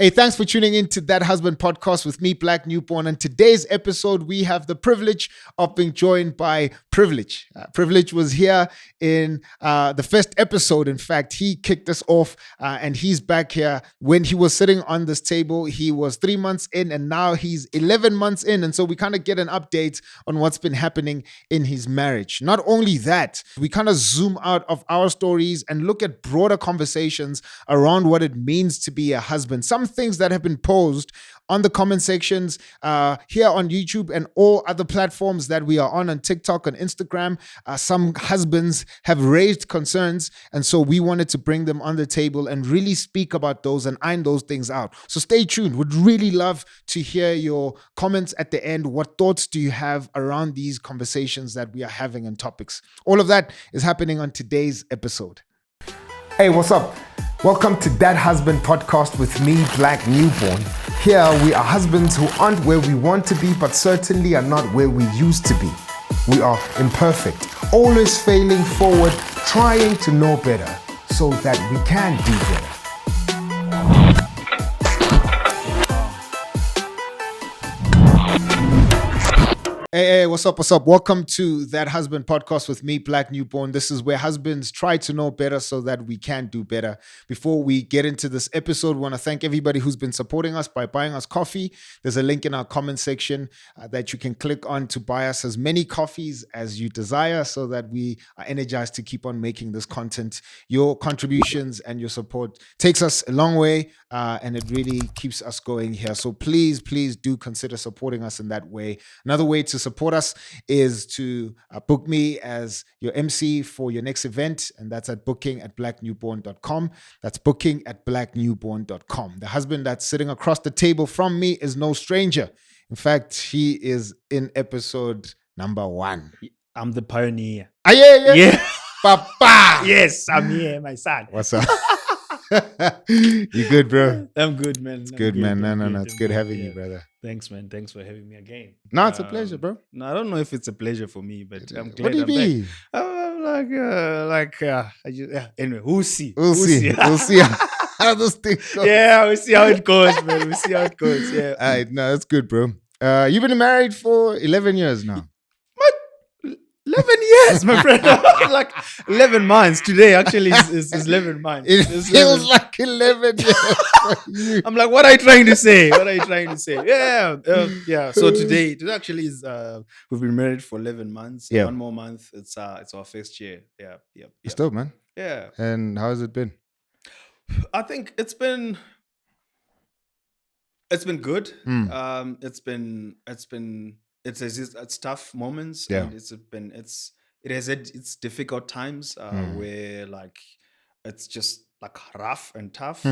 Hey, thanks for tuning in to That Husband Podcast with me, Black Newborn. And today's episode, we have the privilege of being joined by Priviledge. Priviledge was here in the first episode. In fact, he kicked us off and he's back here. When he was sitting on this table, he was 3 months in and now he's 11 months in. And so we kind of get an update on what's been happening in his marriage. Not only that, we kind of zoom out of our stories and look at broader conversations around what it means to be a husband. Some things that have been posed on the comment sections here on YouTube and all other platforms that we are on TikTok and Instagram. Some husbands have raised concerns, and so we wanted to bring them on the table and really speak about those and iron those things out. So stay tuned. Would really love to hear your comments at the end. What thoughts do you have around these conversations that we are having and topics? All of that is happening on today's episode. Hey, what's up? Welcome to That Husband Podcast with me, Black Newborn. Here we are husbands who aren't where we want to be, but certainly are not where we used to be. We are imperfect, always failing forward, trying to know better so that we can do better. Hey, what's up? Welcome to That Husband Podcast with me, Black Newborn. This is where husbands try to know better so that we can do better. Before we get into this episode, I want to thank everybody who's been supporting us by buying us coffee. There's a link in our comment section that you can click on to buy us as many coffees as you desire so that we are energized to keep on making this content. Your contributions and your support takes us a long way and it really keeps us going here. So please do consider supporting us in that way. Another way to support us is to book me as your MC for your next event, and that's at booking@blacknewborn.com. That's booking@blacknewborn.com. The husband that's sitting across the table from me is no stranger. In fact, he is in episode number 1. I'm the pioneer. Yeah. Papa. Yes, I'm here, my son. What's up? You good, bro? I'm good, man. It's good, man. No. It's good having you, brother. Thanks, man. Thanks for having me again. No, it's a pleasure, bro. No, I don't know if it's a pleasure for me, but I'm glad. What do you mean? Anyway, we'll see. We'll see how those things go. Yeah, we'll see how it goes, man. We'll see how it goes. Yeah. All right, no, that's good, bro. You've been married for 11 years now. 11 years, my friend. Like 11 months. Today actually is 11 months. It feels like 11 years. I'm like, what are you trying to say? Yeah. So today actually is we've been married for 11 months. Yeah. 1 more month. It's our first year. Yeah. It's dope, man. Yeah. And how has it been? I think it's been good. It's tough moments. Yeah. And it has had its difficult times where like it's just like rough and tough.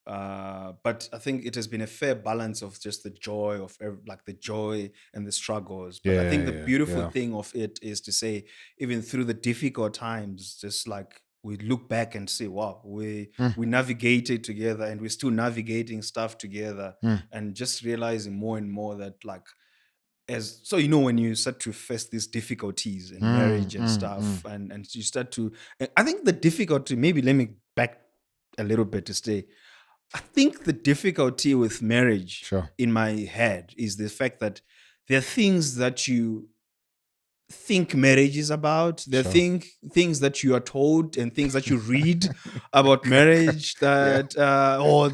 But I think it has been a fair balance of just the joy of the joy and the struggles. But I think the beautiful thing of it is to say, even through the difficult times, just like we look back and say, wow, we navigated together and we're still navigating stuff together and just realizing more and more that like, when you start to face these difficulties in marriage and stuff, and you start to, I think the difficulty, maybe let me back a little bit to say, I think the difficulty with marriage in my head is the fact that there are things that you think marriage is about. There are things that you are told and things that you read about marriage that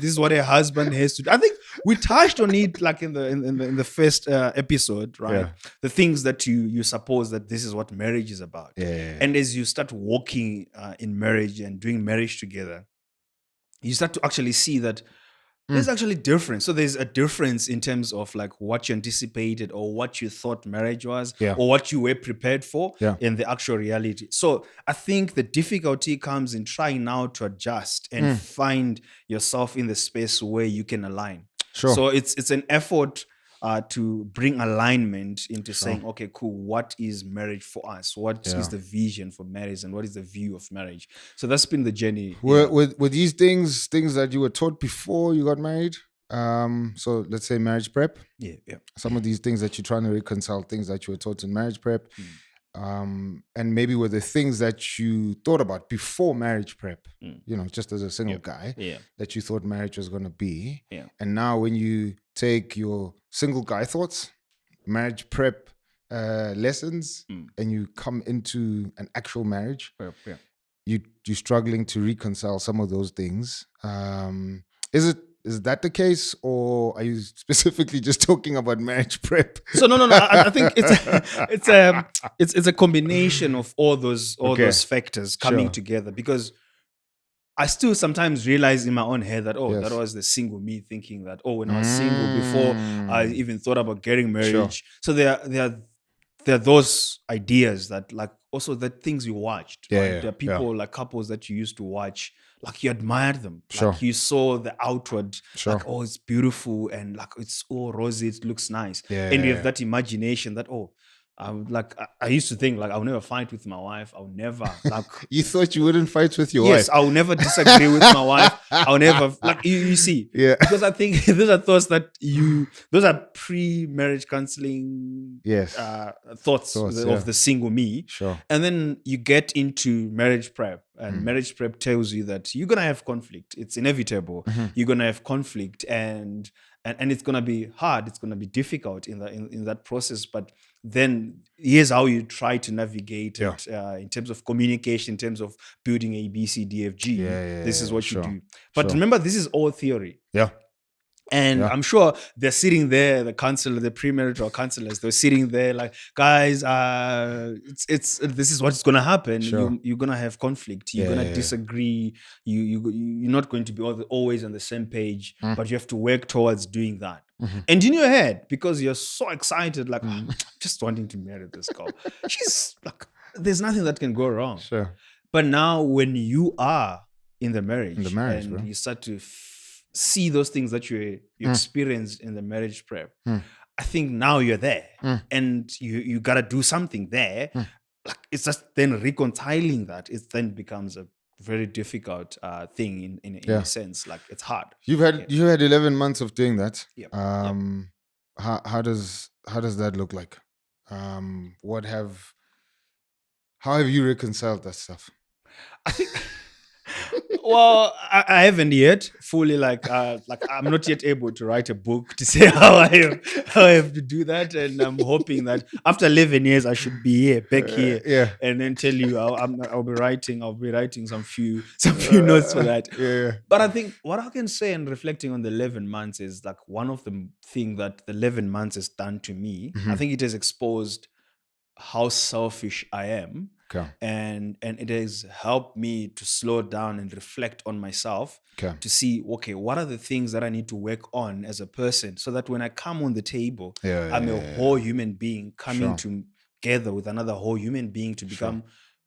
this is what a husband has to do. I think we touched on it like in the first episode, right? Yeah. The things that you suppose that this is what marriage is about. Yeah. And as you start walking in marriage and doing marriage together, you start to actually see that there's actually difference. So there's a difference in terms of like what you anticipated or what you thought marriage was or what you were prepared for in the actual reality. So I think the difficulty comes in trying now to adjust and find yourself in the space where you can align. Sure. So it's an effort to bring alignment into saying, okay, cool, what is marriage for us? What is the vision for marriage and what is the view of marriage? So that's been the journey. Were these things that you were taught before you got married? So let's say marriage prep. Yeah. Some of these things that you're trying to reconcile, things that you were taught in marriage prep. and maybe were the things that you thought about before marriage prep, Mm. just as a single guy, Yeah. that you thought marriage was going to be. Yeah. And now when you take your single guy thoughts, marriage prep lessons, and you come into an actual marriage, Yeah. you're struggling to reconcile some of those things. Is that the case, or are you specifically just talking about marriage prep? So no. I think it's a combination of all those factors coming together, because I still sometimes realize in my own head that that was the single me thinking that when I was single before I even thought about getting married. So there are those ideas that, like, also the things you watched. There are people like couples that you used to watch, like you admired them, like you saw the outward, like, it's beautiful and like it's all rosy, it looks nice, and you have that imagination that I used to think like I'll never fight with my wife. I'll never like. You thought you wouldn't fight with your wife? Yes, I'll never disagree with my wife. I'll never like you see. Yeah. Because I think those are thoughts those are pre-marriage counseling thoughts of the single me. Sure. And then you get into marriage prep, and marriage prep tells you that you're gonna have conflict. It's inevitable. You're gonna have conflict, and it's gonna be hard. It's gonna be difficult in that process. But then here's how you try to navigate it in terms of communication, in terms of building A, B, C, D, F, G. This is what you do. But remember, this is all theory. Yeah. And I'm sure they're sitting there, the counselor, the premarital counselors, they're sitting there like, guys, it's this is what's going to happen. You're going to have conflict. You're going to disagree. You're not going to be always on the same page, but you have to work towards doing that. And in your head, because you're so excited, like, just wanting to marry this girl. She's like, there's nothing that can go wrong. Sure. But now when you are in the marriage and bro, you start to see those things that you experienced in the marriage prep, I think now you're there and you got to do something there. Like, it's just then reconciling that. It then becomes a very difficult thing in a sense. Like, it's hard. You've had 11 months of doing that. Yep. How does that look like? How have you reconciled that stuff? I think. Well, I haven't yet fully like I'm not yet able to write a book to say how I have to do that, and I'm hoping that after 11 years I should be back here, and then tell you I'll be writing some few notes for that. But I think what I can say, and reflecting on the 11 months, is like one of the thing that the 11 months has done to me. I think it has exposed how selfish I am. And it has helped me to slow down and reflect on myself to see, what are the things that I need to work on as a person, so that when I come on the table, I'm a whole human being coming together with another whole human being to become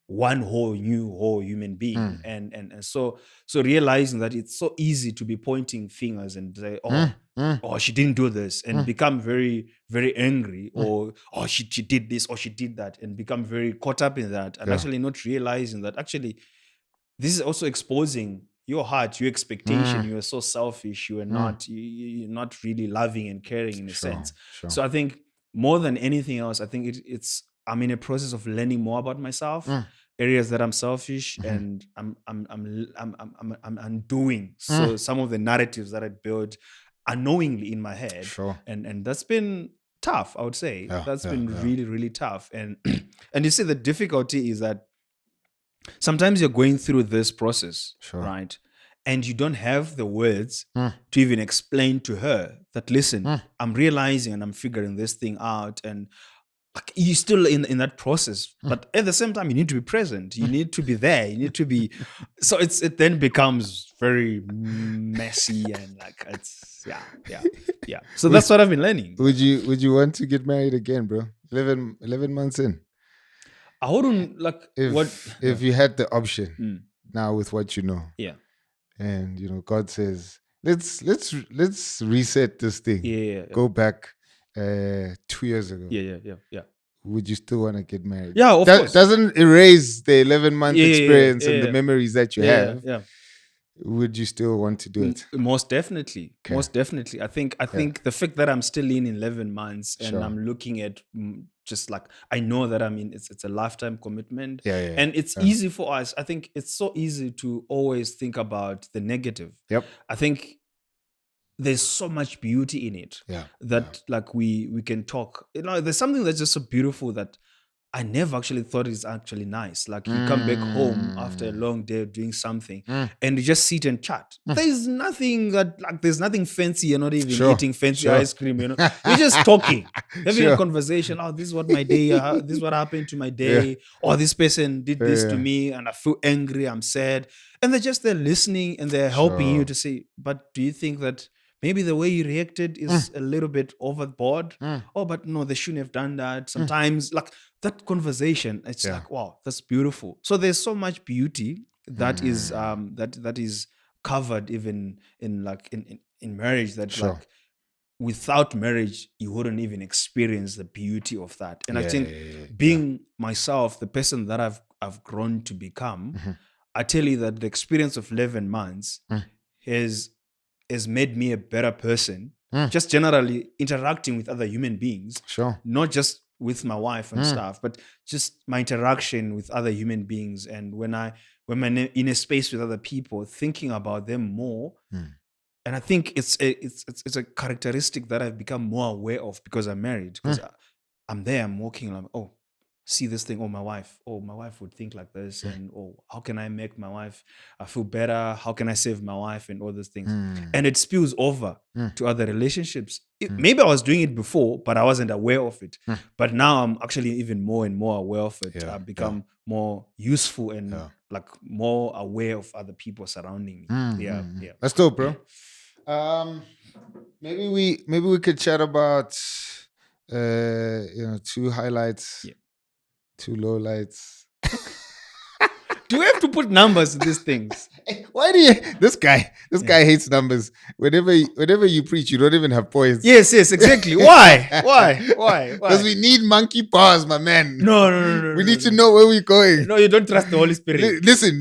one whole human being. And so realizing that it's so easy to be pointing fingers and say, she didn't do this, and become very, very angry, or she did this or she did that, and become very caught up in that, and actually not realizing that actually this is also exposing your heart, your expectation. You are so selfish. You are not you're not really loving and caring in a sense. So I think more than anything else, I think I'm in a process of learning more about myself, areas that I'm selfish, and I'm undoing. So some of the narratives that I built unknowingly in my head, and that's been tough. I would say that's been really, really tough. And and you see, the difficulty is that sometimes you're going through this process, right? And you don't have the words to even explain to her that, listen, I'm realizing and I'm figuring this thing out, and you're still in that process. But at the same time, you need to be present. You need to be there. You need to be. So it then becomes very messy, and like it's yeah. So that's what I've been learning. Would you want to get married again, bro? 11 months in. I wouldn't like if you had the option now with what you know. Yeah. And God says, let's reset this thing. Yeah. Go back 2 years ago. Yeah. Would you still want to get married? Yeah, of course. Doesn't erase the 11-month experience and the memories that you have. Yeah. would you still want to do it? Most definitely. Okay. Most definitely. I think the fact that I'm still in 11 months and Sure. I'm looking at just like, I know that it's a lifetime commitment. Yeah. And it's easy for us. I think it's so easy to always think about the negative. Yep. I think there's so much beauty in it that like we can talk. There's something that's just so beautiful that I never actually thought is actually nice. Like you come back home after a long day of doing something and you just sit and chat. There's nothing there's nothing fancy. You're not even eating fancy ice cream, You're just talking, having a conversation. Oh, this is what my day, this is what happened to my day. Or this person did this to me and I feel angry, I'm sad. And they're listening and they're helping you to say, but do you think that maybe the way you reacted is a little bit overboard? Oh, but no, they shouldn't have done that. Sometimes like that conversation, it's like, wow, that's beautiful. So there's so much beauty that is that is covered even in marriage that like without marriage you wouldn't even experience the beauty of that. And I think being myself, the person that I've grown to become, I tell you that the experience of 11 months has made me a better person, just generally interacting with other human beings, not just with my wife and stuff, but just my interaction with other human beings. And when I'm in a space with other people, thinking about them more. And I think it's a characteristic that I've become more aware of because I'm married. Because I'm there, I'm walking, and I'm, oh, see this thing. Oh, my wife would think like this. And oh, how can I make my wife feel better? How can I save my wife and all those things? And it spills over to other relationships. Maybe I was doing it before, but I wasn't aware of it. But now I'm actually even more and more aware of it. I've become more useful and like more aware of other people surrounding me. Yeah. That's dope, bro. Maybe we could chat about two highlights, two lowlights. Do we have to put numbers to these things? Why do you? This guy hates numbers. Whenever you preach, you don't even have points. Yes, exactly. Why? Because we need monkey paws, my man. No. We need to know where we're going. No, you don't trust the Holy Spirit. Listen,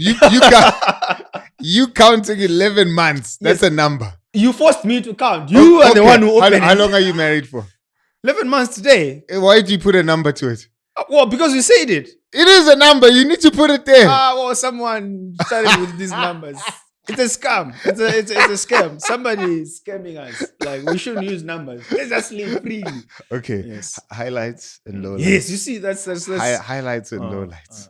you counting 11 months. That's a number. You forced me to count. You are the one who opened it. How long are you married for? 11 months today. Why did you put a number to it? Well, because you said it. It is a number. You need to put it there. Someone started with these numbers. It's a scam. It's a scam. Somebody is scamming us. Like, we shouldn't use numbers. Let's just live freely. Okay. Yes. Highlights and lowlights. Yes, you see, that's highlights and lowlights.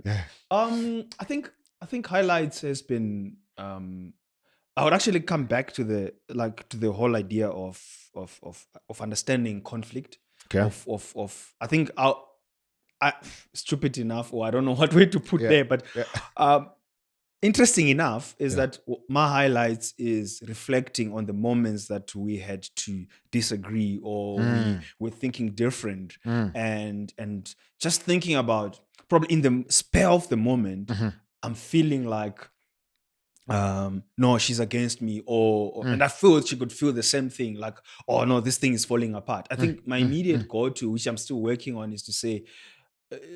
Yeah. I think highlights has been. I would actually come back to the whole idea of understanding conflict. Okay. Of I think I stupid enough, or I don't know what way to put there, but interesting enough is that my highlights is reflecting on the moments that we had to disagree or we were thinking different, and just thinking about probably in the spare of the moment, I'm feeling like no, she's against me, or and I feel she could feel the same thing, like, oh no, this thing is falling apart. I think my immediate go-to, which I'm still working on, is to say,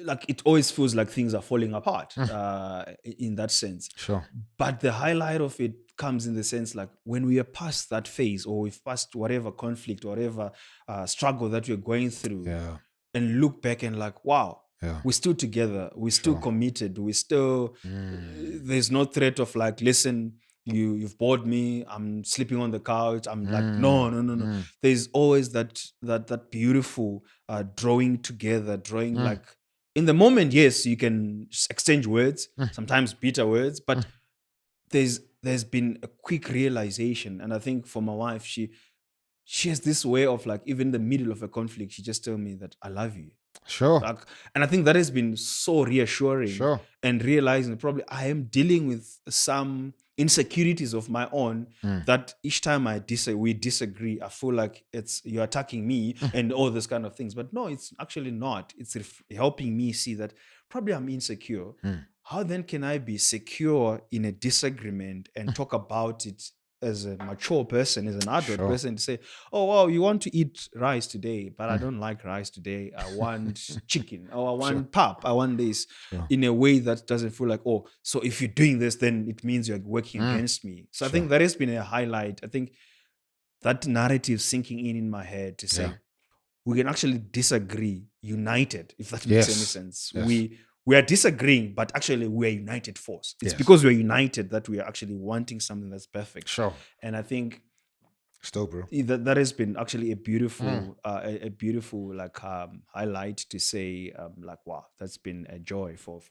like, it always feels like things are falling apart in that sense. Sure. But the highlight of it comes in the sense, like, when we are past that phase, or we've passed whatever conflict, whatever struggle that we're going through, and look back and like, wow, we're still together, we're still committed, we still there's no threat of like, listen, you've bored me, I'm sleeping on the couch, I'm like, no. There's always that beautiful drawing together, like, in the moment, yes, you can exchange words, sometimes bitter words, but there's been a quick realization. And I think for my wife, she has this way of, like, even in the middle of a conflict, she just tell me that I love you. Sure. Like, and I think that has been so reassuring. Sure. And realizing probably I am dealing with some insecurities of my own that each time we disagree, I feel like you're attacking me and all those kind of things. But no, it's actually not. It's helping me see that probably I'm insecure. How then can I be secure in a disagreement and talk about it as a mature person, as an adult Sure. person, to say, oh, well, you want to eat rice today, but I don't like rice today. I want chicken, or I want pap, I want this, Sure. in a way that doesn't feel like, oh, so if you're doing this, then it means you're working against me. So I think that has been a highlight. I think that narrative sinking in my head to say, we can actually disagree united, if that makes any sense. Yes. We are disagreeing, but actually we are united force. It's Yes. because we're united that we are actually wanting something that's perfect. Sure. And I think still, bro, that has been actually a beautiful a beautiful like highlight to say like, wow, that's been a joy for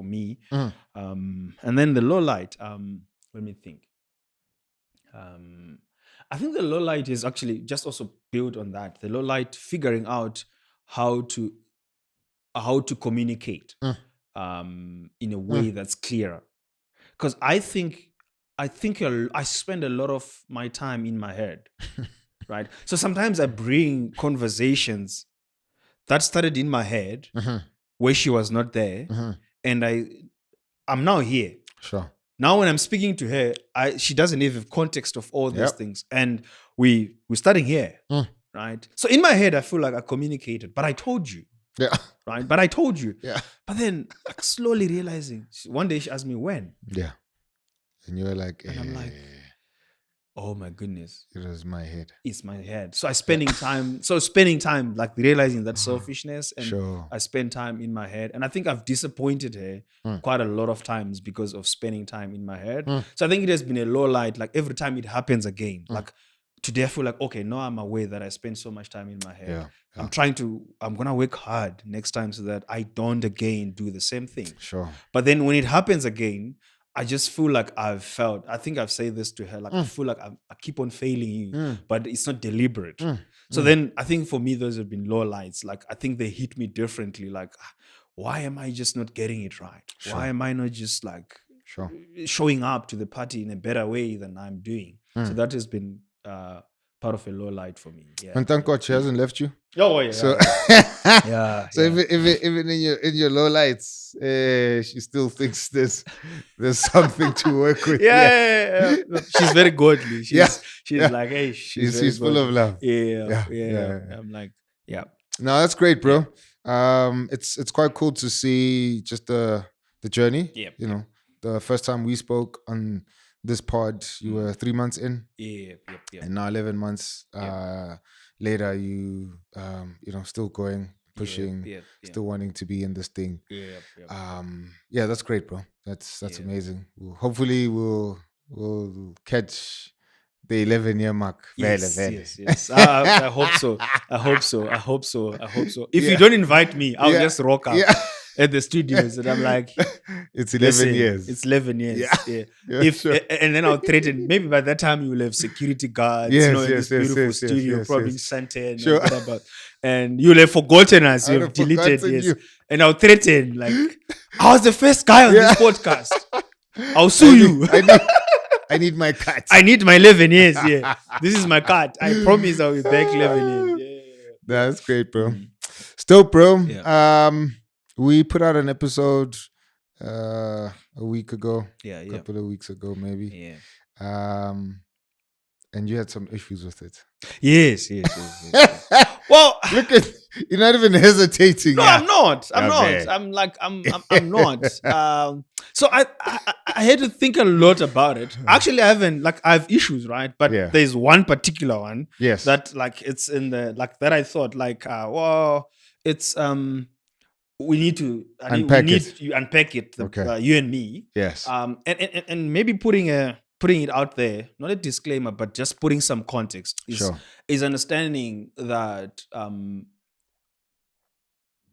me. And then the low light, let me think. I think the low light is actually just also built on that. The low light, figuring out how to communicate in a way that's clearer. Because I think I spend a lot of my time in my head, right? So sometimes I bring conversations that started in my head where she was not there, and I'm now here. Sure. Now, when I'm speaking to her, she doesn't even have context of all these things. And we're starting here, right? So in my head, I feel like I communicated, but I told you. Yeah. Right? But I told you. Yeah. But then like, slowly realizing, one day she asked me when. Yeah. And you were like, and I'm like, oh my goodness. It was my head. It's my head. So spending time, like realizing that selfishness, and I spend time in my head. And I think I've disappointed her quite a lot of times because of spending time in my head. So I think it has been a low light. Like every time it happens again, like today I feel like, okay, now I'm aware that I spend so much time in my head. Yeah. I'm going to work hard next time so that I don't again do the same thing. Sure. But then when it happens again, I just feel like I think I've said this to her, like I feel like I keep on failing you, but it's not deliberate. So then I think for me, those have been low lights. Like I think they hit me differently. Like, why am I just not getting it right? Sure. Why am I not just like showing up to the party in a better way than I'm doing? So that has been part of a low light for me. Yeah. And thank God she hasn't left you. Oh yeah. So yeah. So even in your low lights, she still thinks there's something to work with. Yeah. She's very godly. She's like, hey, she's full of love. Yeah. I'm like, yeah. No, that's great, bro. It's quite cool to see just the journey. Yeah. You know, the first time we spoke on this pod, you were 3 months in. Yeah. And now 11 months later, you still going, pushing, still wanting to be in this thing. Yeah, that's great, bro. That's amazing. Hopefully we'll catch the 11-year mark. Yes. I hope so. If you don't invite me, I'll just rock up at the studios, and I'm like, it's 11 years. It's 11 years. Yeah. Sure. And then I'll threaten. Maybe by that time you will have security guards. In this beautiful studio, probably Santen. Sure. And you'll have forgotten us. You've deleted. Yes. And I'll threaten. Like, I was the first guy on this podcast. I'll sue you. I need my cut. I need my 11 years. Yeah. This is my cut. I promise I'll be back 11 years. Yeah. That's great, bro. Still, bro. Yeah. We put out an episode a week ago. Yeah. A couple of weeks ago, maybe. Yeah. And you had some issues with it. Yes. Well, look at you're not even hesitating. No, I'm not. I'm not. So I had to think a lot about it. Actually, I have issues, right? But there's one particular one. Yes. That like it's in the like that I thought like it's we need to unpack it. You and me. Yes. And maybe putting it out there, not a disclaimer, but just putting some context is understanding that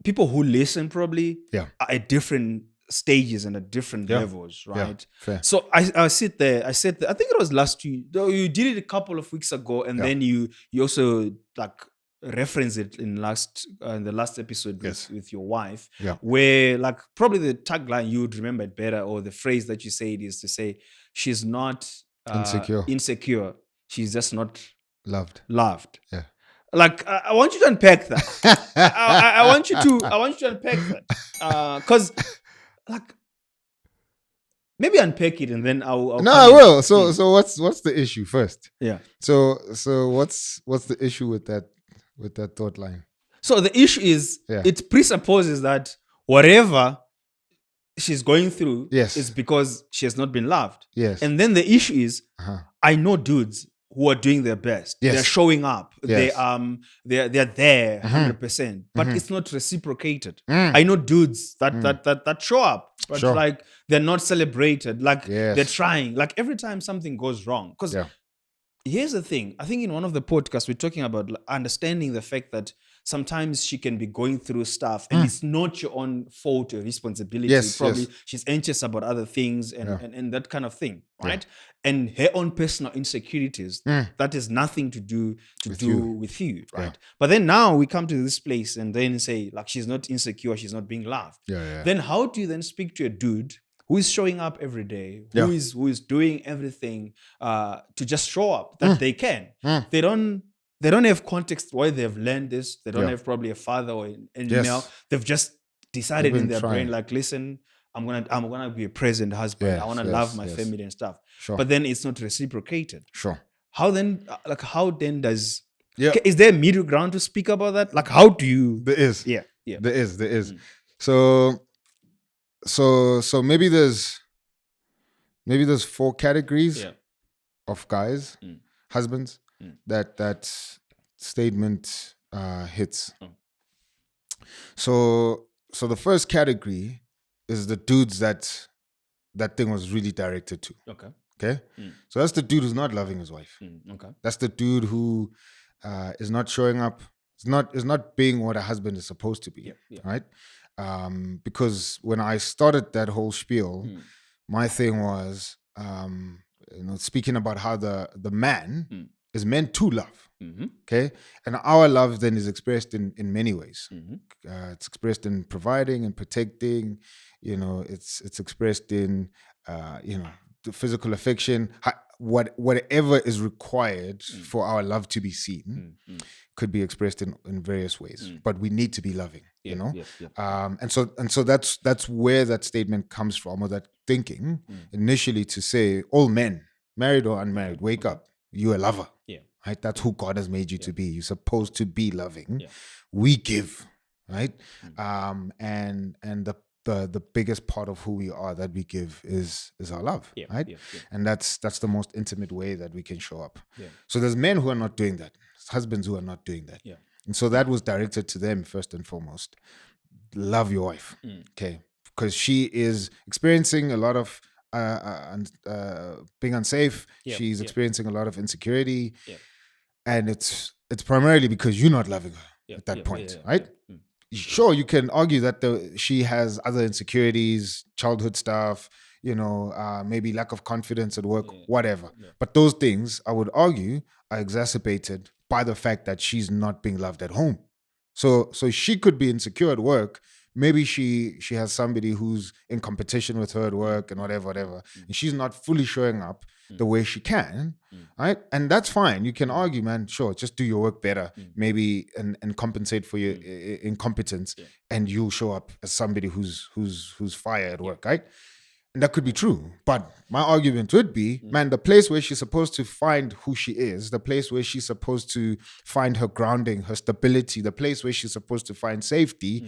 people who listen probably are at different stages and at different levels, right? Yeah, so I sit there. I think it was last week. You did it a couple of weeks ago, and then you also like reference it in the last episode with your wife, where like probably the tagline you would remember it better, or the phrase that you said is to say she's not insecure, she's just not loved. Yeah. Like I want you to unpack that. I want you to unpack that because like maybe unpack it and then I'll No, come I in. will. So what's the issue first? Yeah. So what's the issue with that thought line? So the issue is Yeah. it presupposes that whatever she's going through Yes. is because she has not been loved. Yes. And then the issue is Uh-huh. I know dudes who are doing their best. Yes. They're showing up. Yes. They're there 100%. But it's not reciprocated. Mm. I know dudes that show up, but Sure. like they're not celebrated. Like Yes. they're trying. Like every time something goes wrong. Because Yeah. here's the thing. I think in one of the podcasts we're talking about understanding the fact that sometimes she can be going through stuff and it's not your own fault or responsibility. Yes, Probably yes. she's anxious about other things and that kind of thing, Yeah. right? And her own personal insecurities, that has nothing to do with you, right? Yeah. But then now we come to this place and then say like she's not insecure, she's not being loved. Yeah. Then how do you then speak to a dude who is showing up every day, Yeah. who is doing everything to just show up that they can? They don't have context why they've learned this. They don't Yeah. have probably a father or an Yes. email. They've just decided They've in been their brain, trying. like, listen, I'm gonna be a present husband. Yes, I wanna yes, love my yes. family and stuff. Sure. But then it's not reciprocated. Sure. How then does Yeah. is there a middle ground to speak about that? Like how do you There is. Yeah. There is. So maybe there's 4 categories Yeah. of guys, husbands, that statement hits. Oh. So the first category is the dudes that thing was really directed to. Okay. Okay, so that's the dude who's not loving his wife. Okay. That's the dude who is not showing up. Is not being what a husband is supposed to be. Yeah. Right? Because when I started that whole spiel, my thing was, speaking about how the man is meant to love. Okay, and our love then is expressed in many ways. It's expressed in providing and protecting. It's expressed in the physical affection. Whatever is required for our love to be seen could be expressed in various ways. But we need to be loving. And so that's where that statement comes from, or that thinking initially, to say all men, married or unmarried, wake up. You're a lover. Right? That's who God has made you to be. You're supposed to be loving. We give, right? And the biggest part of who we are that we give is our love, right? And that's the most intimate way that we can show up. So there's men who are not doing that, husbands who are not doing that. And so that was directed to them first and foremost. Love your wife, okay? Because she is experiencing a lot of being unsafe. She's experiencing a lot of insecurity. And it's primarily because you're not loving her at that point, right? Sure, you can argue that she has other insecurities, childhood stuff, maybe lack of confidence at work, whatever. But those things, I would argue, are exacerbated by the fact that she's not being loved at home. So she could be insecure at work. Maybe she has somebody who's in competition with her at work and whatever. And she's not fully showing up the way she can, right? And that's fine. You can argue, man, sure, just do your work better, maybe, and compensate for your incompetence, and you'll show up as somebody who's fire at work, right? And that could be true. But my argument would be, man, the place where she's supposed to find who she is, the place where she's supposed to find her grounding, her stability, the place where she's supposed to find safety,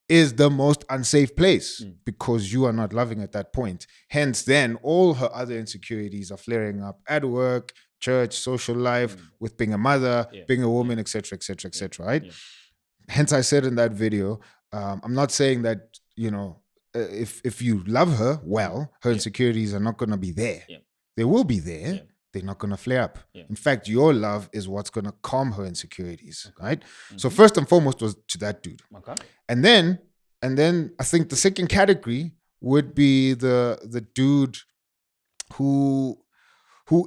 is the most unsafe place, because you are not loving at that point. Hence, then all her other insecurities are flaring up at work, church, social life, with being a mother, being a woman, etc., right? Hence, I said in that video, I'm not saying that, if you love her well, her insecurities are not going to be there. They will be there. They're not going to flare up. In fact, your love is what's going to calm her insecurities, right? So first and foremost was to that dude. And then I think the second category would be the dude who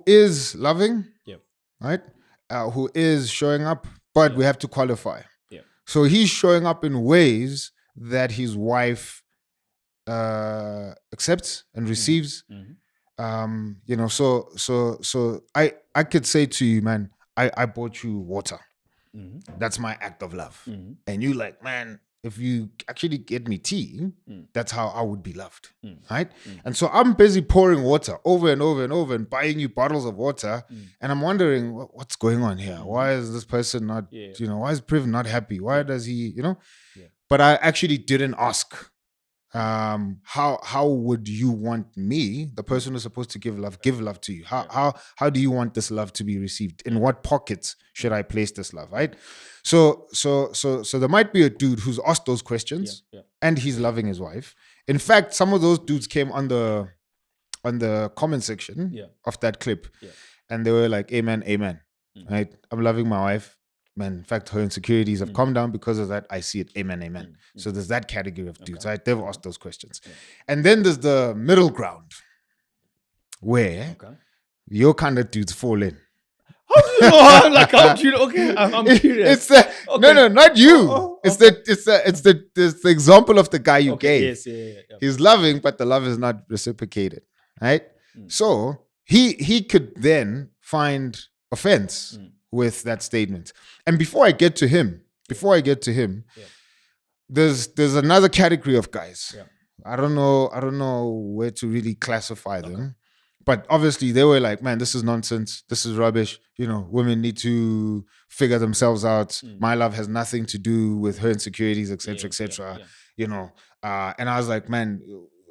is loving, right? Who is showing up, but we have to qualify. So he's showing up in ways that his wife accepts and receives. So I could say to you, man, I bought you water. That's my act of love. And you like, man, if you actually get me tea, that's how I would be loved, right? Mm. And so I'm busy pouring water over and over and over and buying you bottles of water, and I'm wondering what's going on here. Why is this person not, why is Priv not happy? Why does he, Yeah. But I actually didn't ask. How would you want me, the person who's supposed to give love to you? How do you want this love to be received? In what pockets should I place this love? Right? So there might be a dude who's asked those questions, and he's loving his wife. In fact, some of those dudes came on the comment section of that clip, and they were like, "Amen, amen." Right? I'm loving my wife. Man, in fact, her insecurities have calmed down because of that. I see it. Amen, amen. So there's that category of dudes, right? They've asked those questions. And then there's the middle ground where your kind of dudes fall in. How do you know? Like, how do you know? Okay, I'm curious. No, not you. It's the example of the guy you gave. Yes, He's loving, but the love is not reciprocated, right? So he could then find offense with that statement. And before I get to him, there's another category of guys. I don't know where to really classify them. But obviously they were like, man, this is nonsense. This is rubbish. Women need to figure themselves out. My love has nothing to do with her insecurities, etc., etc. And I was like, man,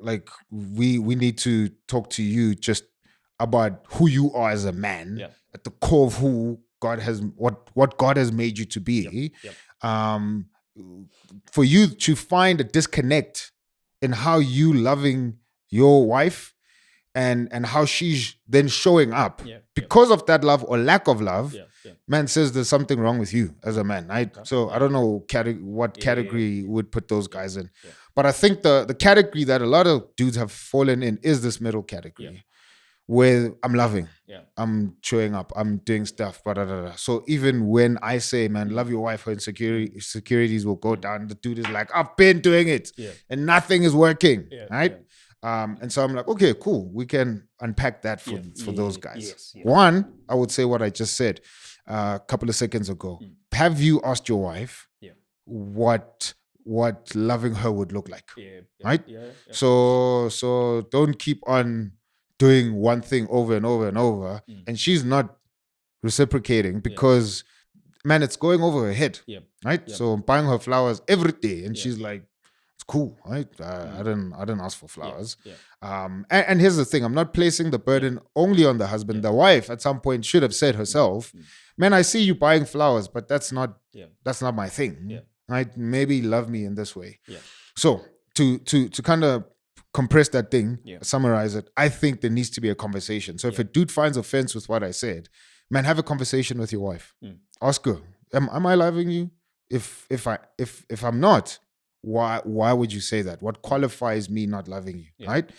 like we need to talk to you just about who you are as a man, at the core of who God has, what God has made you to be. For you to find a disconnect in how you loving your wife and how she's then showing up because of that love or lack of love, man says there's something wrong with you as a man, right? So I don't know what category would put those guys in. But I think the category that a lot of dudes have fallen in is this middle category. Where I'm loving, I'm showing up, I'm doing stuff, so even when I say, man, love your wife, her insecurities will go down, the dude is like, I've been doing it, and nothing is working, right? And so I'm like, okay, cool, we can unpack that for those guys. One, I would say what I just said a couple of seconds ago. Have you asked your wife what loving her would look like, right? So don't keep on doing one thing over and over and over, and she's not reciprocating because, man, it's going over her head, right? So I'm buying her flowers every day, and she's like, it's cool, right? I didn't ask for flowers. And here's the thing: I'm not placing the burden only on the husband. The wife, at some point, should have said herself, "Man, I see you buying flowers, but that's not my thing, right? Maybe love me in this way." So to kind of compress that thing, summarize it, I think there needs to be a conversation. So if a dude finds offense with what I said, man, have a conversation with your wife. Ask her, am I loving you? If I'm not, why would you say that? What qualifies me not loving you, right?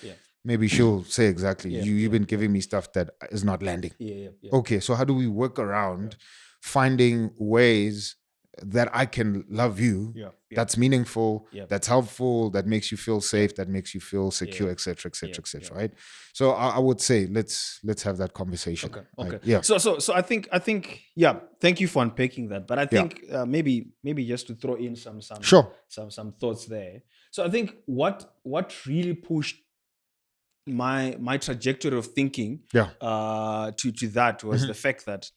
Maybe she'll say exactly, you've been giving me stuff that is not landing. Okay, so how do we work around finding ways that I can love you, that's meaningful, that's helpful, that makes you feel safe, that makes you feel secure, etc., etc., right? So I would say let's have that conversation. Okay. So I think thank you for unpacking that. But I think maybe just to throw in some thoughts there. So I think what really pushed my trajectory of thinking to that was the fact that,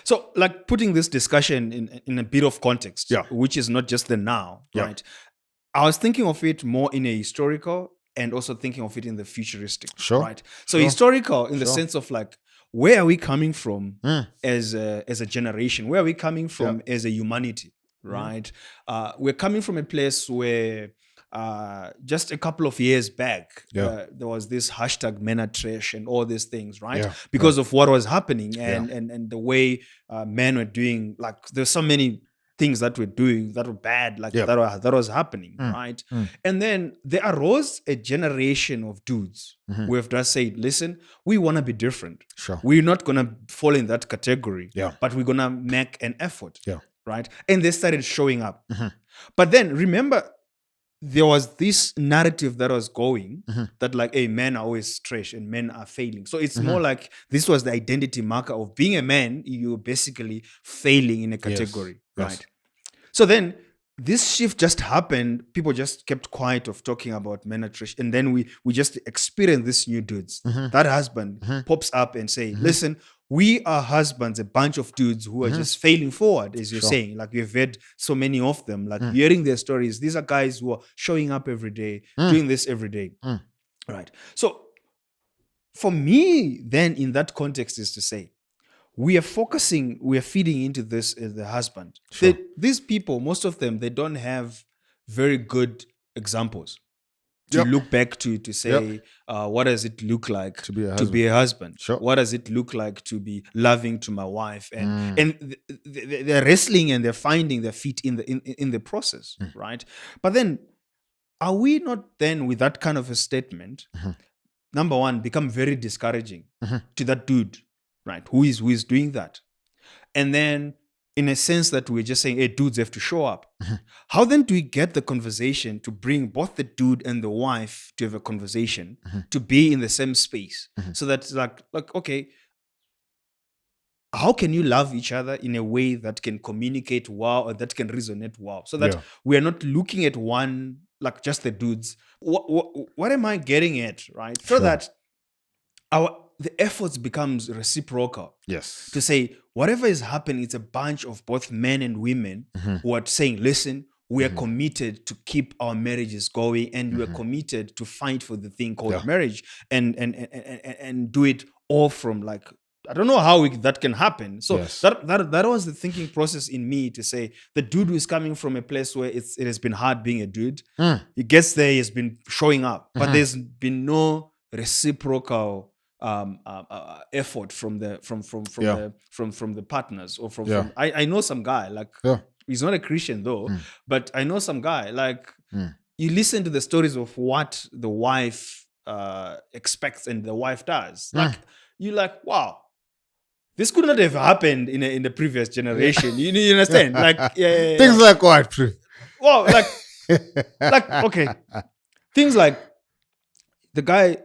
so like putting this discussion in a bit of context, which is not just the now, right? I was thinking of it more in a historical and also thinking of it in the futuristic, right? So historical in the sense of like, where are we coming from as a generation? Where are we coming from as a humanity, right? We're coming from a place where just a couple of years back, there was this hashtag men are trash and all these things, right? Because of what was happening and the way men were doing, like there's so many things that we're doing that were bad, like that was happening, right? And then there arose a generation of dudes who have just said, listen, we want to be different. We're not going to fall in that category, but we're going to make an effort, right? And they started showing up. But then remember, there was this narrative that was going that like, hey, men are always trash and men are failing. So it's more like this was the identity marker of being a man. You're basically failing in a category, right? So then this shift just happened. People just kept quiet of talking about men attrition, and then we just experienced this new dudes. That husband pops up and say, "Listen, we are husbands, a bunch of dudes who are just failing forward," as you're Sure. saying. Like we've read so many of them, like hearing their stories. These are guys who are showing up every day, doing this every day, right? So for me, then in that context, is to say, we are feeding into this as the husband. Sure. These people, most of them, they don't have very good examples to Yep. look back to say, what does it look like To be a to be a husband? Sure. What does it look like to be loving to my wife? And they're wrestling and they're finding their feet in the process, right? But then, are we not then with that kind of a statement? Number one, become very discouraging to that dude, right? Who is doing that? And then, in a sense that we're just saying, hey, dudes have to show up. How then do we get the conversation to bring both the dude and the wife to have a conversation, to be in the same space? So that's like, okay, how can you love each other in a way that can communicate well or that can resonate well? So that we are not looking at one, like just the dudes. What am I getting at, right? So that the efforts becomes reciprocal. Yes. To say whatever is happening, it's a bunch of both men and women who are saying, listen, we are committed to keep our marriages going, and we are committed to fight for the thing called marriage, and do it all from like, I don't know how that can happen. So that was the thinking process in me, to say the dude who is coming from a place where it has been hard being a dude. He gets there, he has been showing up, but there's been no reciprocal effort from the partners, or from I know some guy, like he's not a Christian though, but I know some guy, like you listen to the stories of what the wife expects and the wife does, like you're like, wow, this could not have happened in the previous generation. You understand? Like things like what? Well, like okay, things like the guy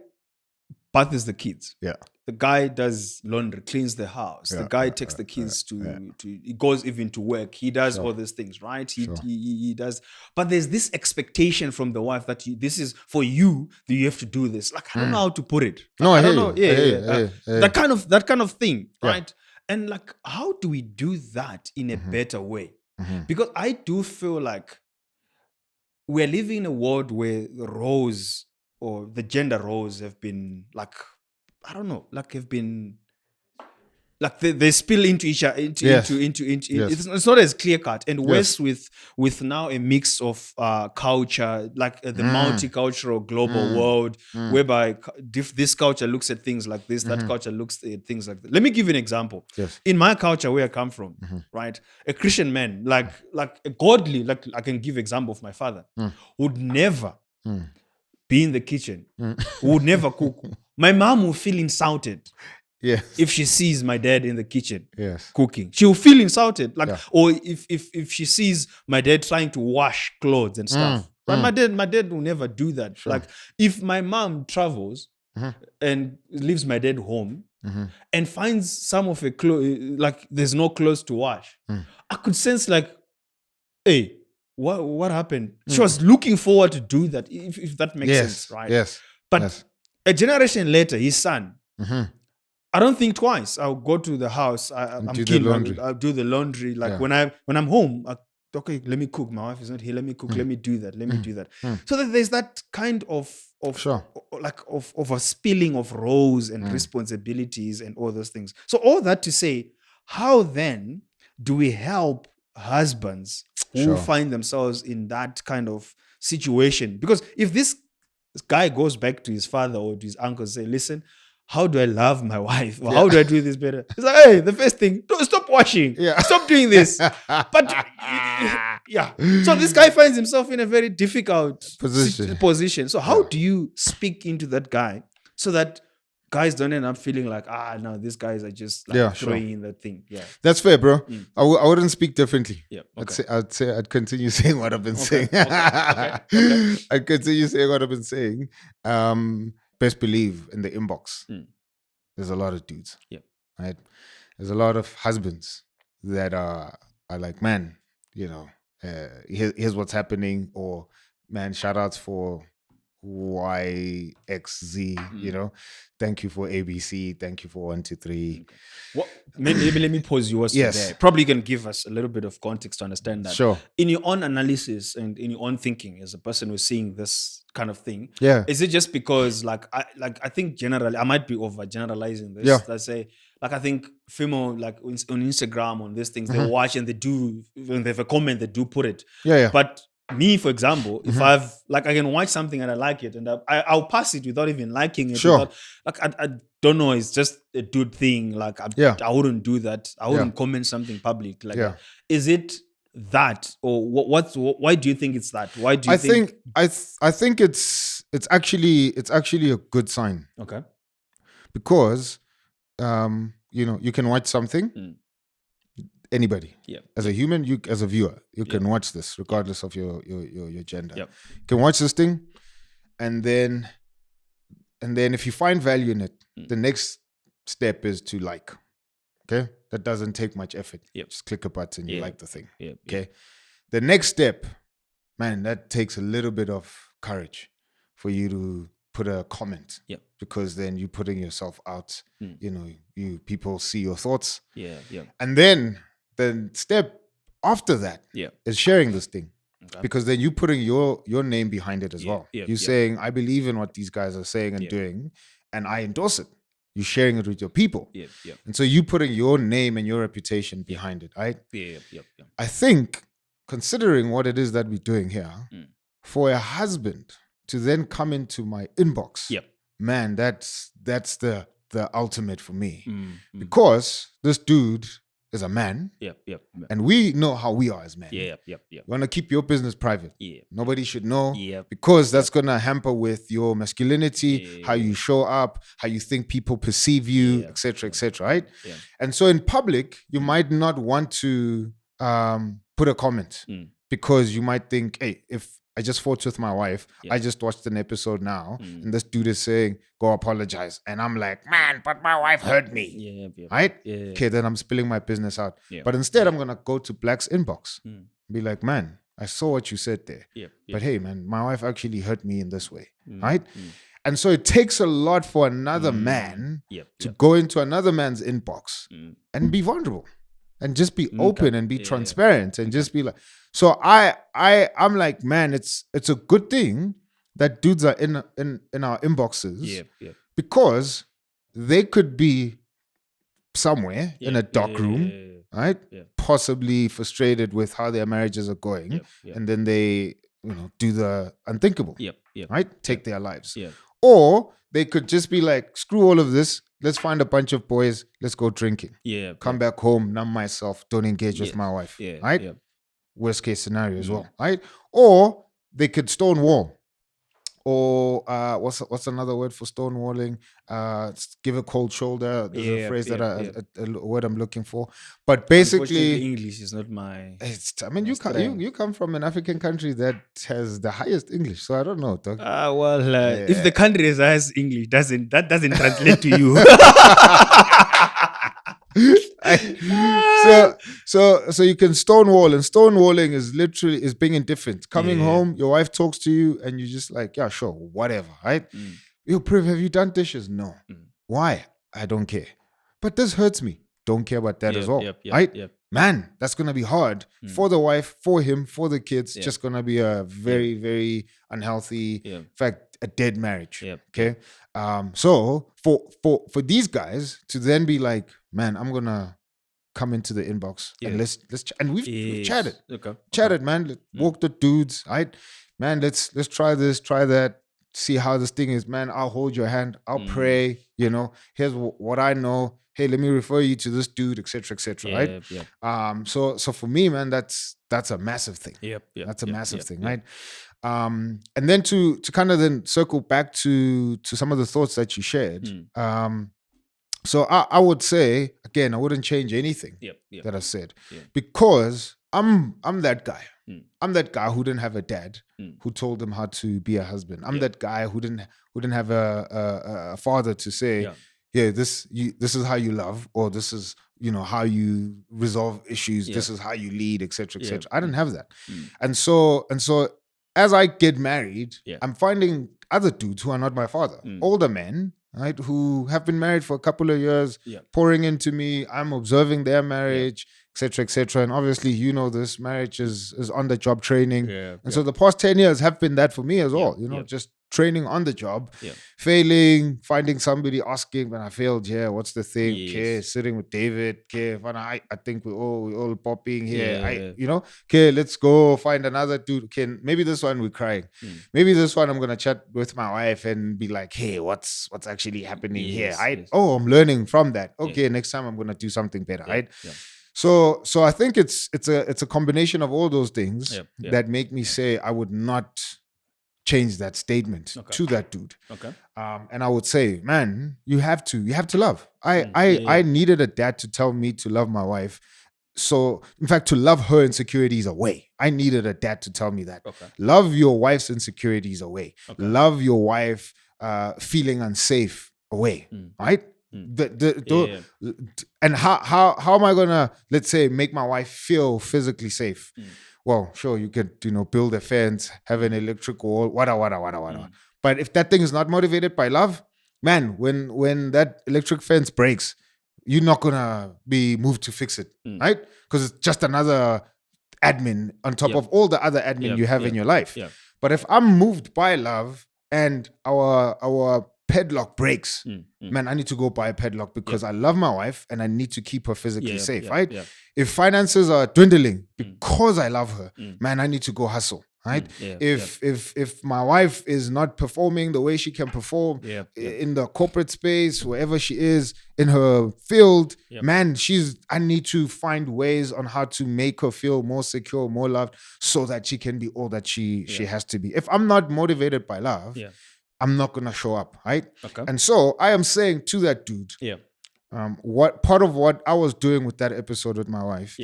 baths the kids. Yeah. The guy does laundry, cleans the house. The guy takes the kids to he goes even to work. He does all these things, right? He does. But there's this expectation from the wife that this is for you, that you have to do this. Like, I don't know how to put it. No, I I don't hear know. you. That kind of thing, right? And like, how do we do that in a better way? Because I do feel like we're living in a world where the roles, or the gender roles, have been like, I don't know, like have been like they spill into each other, into it's not as clear cut, and worse with now a mix of culture, like the multicultural global world, whereby this culture looks at things like this, that culture looks at things like that. Let me give you an example. In my culture, where I come from, right, a Christian man, like a godly, like I can give example of my father, would never be in the kitchen, would never cook. My mom will feel insulted if she sees my dad in the kitchen cooking. She'll feel insulted. Like, or if she sees my dad trying to wash clothes and stuff. But my dad will never do that. Like, if my mom travels and leaves my dad home and finds some of a clothes, like there's no clothes to wash, I could sense like, hey, what happened? She was looking forward to do that, if that makes sense, right? But a generation later, his son, I don't think twice. I'll go to the house. I'm keen. I'll do the laundry. Like when I'm home, okay, let me cook. My wife is not here. Let me cook. Let me do that. Let me do that. So that there's that kind of a spilling of roles and responsibilities and all those things. So all that to say, how then do we help husbands who find themselves in that kind of situation? Because if this guy goes back to his father or to his uncle and say, listen, how do I love my wife? Or how do I do this better? It's like, hey, the first thing, stop washing. Stop doing this. But so this guy finds himself in a very difficult position. So how do you speak into that guy so that guys don't end up feeling like, no, these guys are just like throwing in that thing. That's fair, bro. I wouldn't speak differently. I'd continue saying what I've been saying. I'd continue saying what I've been saying. Best believe in the inbox, there's a lot of dudes. Right? There's a lot of husbands that are like, man, here's what's happening, or man, shout outs for YXZ, thank you for ABC, thank you for 123. Okay. Well, maybe let me pause yours Yes. there. Probably you can give us a little bit of context to understand that. Sure. In your own analysis and in your own thinking, as a person who's seeing this kind of thing, Yeah. is it just because I think generally I might be over generalizing this. Yeah. Let's say I think female like on Instagram on these things they watch and they do when they have a comment they do put it. Yeah. But me, for example, if I've I can watch something and I like it and I'll pass it without even liking it. Sure. I don't know. It's just a dude thing. I wouldn't do that. I wouldn't comment something public like that. Is it that, or why do you think it's that? Why do you think? I think it's actually a good sign. Okay. Because you can watch something. Anybody, as a human, you as a viewer, you can watch this regardless of your gender. You can watch this thing, and then if you find value in it, the next step is to like. Okay, that doesn't take much effort. Just click a button, you like the thing. Okay, the next step, man, that takes a little bit of courage for you to put a comment. Because then you're putting yourself out. People see your thoughts. And then the step after that is sharing this thing. Okay. Because then you're putting your name behind it as well. You're saying, I believe in what these guys are saying and doing, and I endorse it. You're sharing it with your people. And so you're putting your name and your reputation behind it, right? I think, considering what it is that we're doing here, for a husband to then come into my inbox, man, that's the ultimate for me. Because this dude is a man. And we know how we are as men. You want to keep your business private. Nobody should know. Because that's going to hamper with your masculinity, how you show up, how you think people perceive you, etc., right? And so in public, you might not want to put a comment because you might think, hey, if I just fought with my wife. I just watched an episode now, and this dude is saying, go apologize. And I'm like, man, but my wife hurt me. Right? Okay, then I'm spilling my business out. But instead, I'm going to go to Black's inbox. Be like, man, I saw what you said there. But hey, man, my wife actually hurt me in this way. Right? And so it takes a lot for another man to go into another man's inbox and be vulnerable. And just be open and be transparent and just be like, so I'm like, man, it's a good thing that dudes are in our inboxes because they could be somewhere in a dark room, right? Possibly frustrated with how their marriages are going, and then they do the unthinkable, right? Take their lives, or they could just be like, screw all of this. Let's find a bunch of boys. Let's go drinking. Come back home, numb myself. Don't engage with my wife. Right? Worst case scenario as well. Right? Or they could stonewall. Or what's another word for stonewalling? Give a cold shoulder. There's a phrase a word I'm looking for. But basically, English is not my. You come from an African country that has the highest English, so I don't know, dog. If the country has English, doesn't translate to you. So you can stonewall, and stonewalling is being indifferent. Coming home, your wife talks to you, and you're just like, yeah, sure, whatever, right? Yo, Priv, have you done dishes? No. Why? I don't care. But this hurts me. Don't care about that as well, right? Man, that's gonna be hard for the wife, for him, for the kids. Just gonna be a very, very unhealthy, in fact, a dead marriage. Okay. So for these guys to then be like, man, I'm gonna come into the inbox and let's and we've chatted. Chatted, man. Let's walk the dudes, right? Man, let's try this, try that, see how this thing is, man. I'll hold your hand, I'll pray, here's what I know. Hey, let me refer you to this dude, etc., right? So for me, man, that's a massive thing. That's a massive thing, right? And then to kind of then circle back to some of the thoughts that you shared. So I would say, again, I wouldn't change anything that I said because I'm that guy. I'm that guy who didn't have a dad who told him how to be a husband. I'm that guy who didn't have a father to say, yeah, this is how you love, or this is, you know, how you resolve issues. This is how you lead, etc., Yeah. etc. I didn't have that, Mm. and so as I get married, Yeah. I'm finding other dudes who are not my father, older men, right, who have been married for a couple of years, Yeah. pouring into me. I'm observing their marriage, etc., etc. And obviously, you know, this marriage is on the job training, Yeah. and so the past 10 years have been that for me as well. You know, Yeah. just training on the job, Yeah. failing, finding somebody asking when I failed. Yeah, what's the thing? Yes. Okay, sitting with David. Okay, I think we all popping here. Yeah. You know, okay, let's go find another dude. Okay, maybe this one we're crying. Maybe this one I'm gonna chat with my wife and be like, hey, what's actually happening here? Yes, Right? yes. Oh, I'm learning from that. Okay, next time I'm gonna do something better. Right? Yeah. So I think it's a combination of all those things Yeah. that make me say I would not change that statement to that dude. Okay. And I would say, man, you have to love. Yeah. I needed a dad to tell me to love my wife. So, in fact, to love her insecurities away. I needed a dad to tell me that. Okay. Love your wife's insecurities away. Okay. Love your wife feeling unsafe away. Right? And how am I gonna, let's say, make my wife feel physically safe? Well, sure, you could, you know, build a fence, have an electric wall, whatever. But if that thing is not motivated by love, man, when that electric fence breaks, you're not gonna be moved to fix it, right? Because it's just another admin on top of all the other admin you have in your life. But if I'm moved by love and our padlock breaks, man, I need to go buy a padlock because I love my wife and I need to keep her physically safe, right? If finances are dwindling because I love her, man, I need to go hustle, right? If my wife is not performing the way she can perform in the corporate space, wherever she is in her field, man, I need to find ways on how to make her feel more secure, more loved, so that she can be all that she has to be. If I'm not motivated by love, I'm not gonna show up, right? Okay. And so I am saying to that dude, what part of what I was doing with that episode with my wife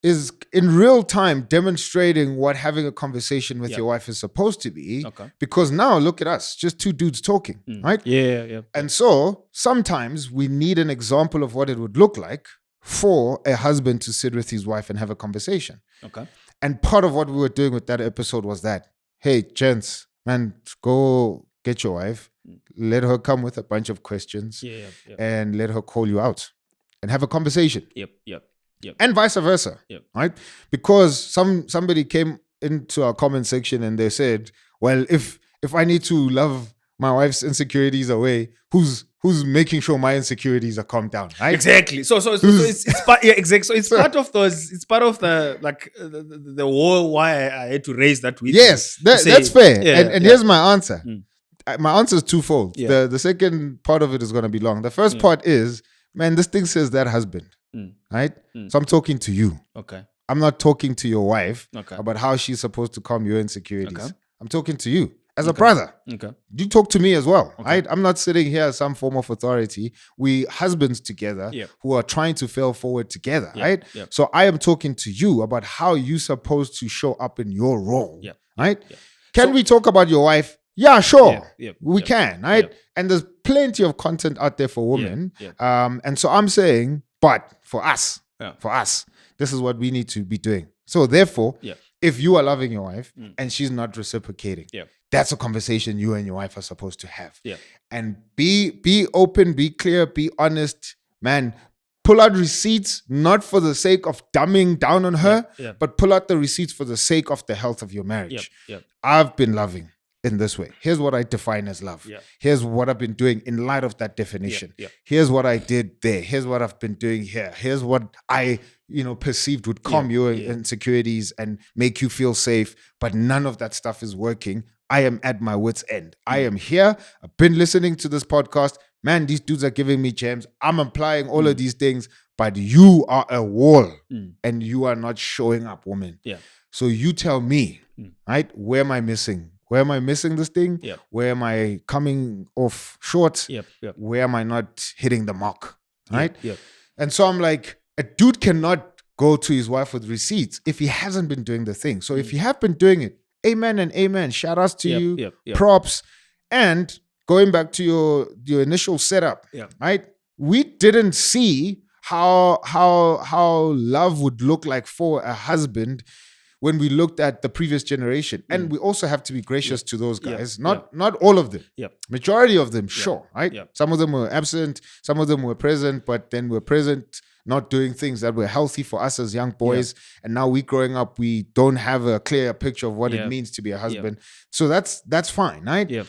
is in real time demonstrating what having a conversation with your wife is supposed to be. Okay. Because now look at us, just two dudes talking, right? Yeah. And so sometimes we need an example of what it would look like for a husband to sit with his wife and have a conversation. Okay. And part of what we were doing with that episode was that, hey, gents, man, go get your wife, let her come with a bunch of questions, and let her call you out and have a conversation. Yep. And vice versa, right? Because somebody came into our comment section and they said, well, if I need to love my wife's insecurities away, who's making sure my insecurities are calmed down, right? Exactly. So it's part, exactly. So it's part of those. It's part of the the whole why I had to raise that with yes, you. That's fair. And here's my answer. My answer is twofold. The second part of it is going to be long. The first part is, man, this thing says that husband, right? So I'm talking to you. Okay. I'm not talking to your wife Okay. about how she's supposed to calm your insecurities. Okay. I'm talking to you as a brother. Okay. You talk to me as well, right? I'm not sitting here as some form of authority. We husbands together who are trying to fail forward together, right? So I am talking to you about how you're supposed to show up in your role, right? Can we talk about your wife? Yeah, sure. We can, right? And there's plenty of content out there for women. And so I'm saying, but for us, this is what we need to be doing. So therefore, if you are loving your wife and she's not reciprocating, that's a conversation you and your wife are supposed to have. And be open, be clear, be honest, man. Pull out receipts, not for the sake of dumbing down on her, but pull out the receipts for the sake of the health of your marriage. I've been loving in this way. Here's what I define as love. Here's what I've been doing in light of that definition. Here's what I did there. Here's what I've been doing here. Here's what I, perceived would calm your insecurities and make you feel safe. But none of that stuff is working. I am at my wit's end. I am here. I've been listening to this podcast. Man, these dudes are giving me gems. I'm applying all of these things, but you are a wall and you are not showing up, woman. So you tell me, right? Where am I missing? Where am I missing this thing? Where am I coming off short? Where am I not hitting the mark? Right? And so I'm like, a dude cannot go to his wife with receipts if he hasn't been doing the thing. So if you have been doing it, amen and amen. Shout outs to you. Props. And going back to your initial setup, Yeah. right? We didn't see how love would look like for a husband when we looked at the previous generation. And we also have to be gracious to those guys. Not all of them. Yeah. Majority of them, sure, right? Yeah. Some of them were absent, some of them were present, but then were present not doing things that were healthy for us as young boys. And now we growing up, we don't have a clear picture of what it means to be a husband. So that's fine, right? Yeah.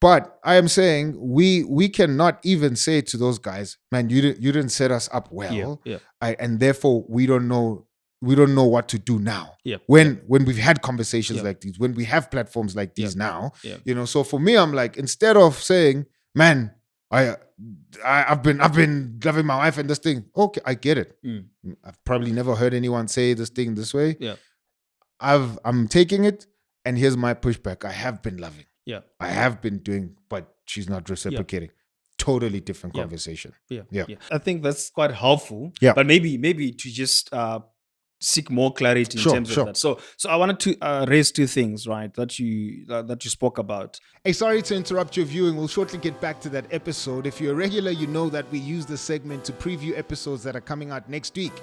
But I am saying we cannot even say to those guys, man, you didn't set us up well, and therefore we don't know what to do now. When we've had conversations like these, when we have platforms like these now, So for me, I'm like, instead of saying, man, I've been loving my wife and this thing. Okay, I get it. I've probably never heard anyone say this thing this way. I'm taking it, and here's my pushback. I have been loving. I have been doing, but she's not reciprocating. Totally different conversation. I think that's quite helpful. Yeah. But maybe to just seek more clarity in terms of that. So I wanted to raise two things, right, that you spoke about. Hey, sorry to interrupt your viewing. We'll shortly get back to that episode. If you're a regular, you know that we use this segment to preview episodes that are coming out next week.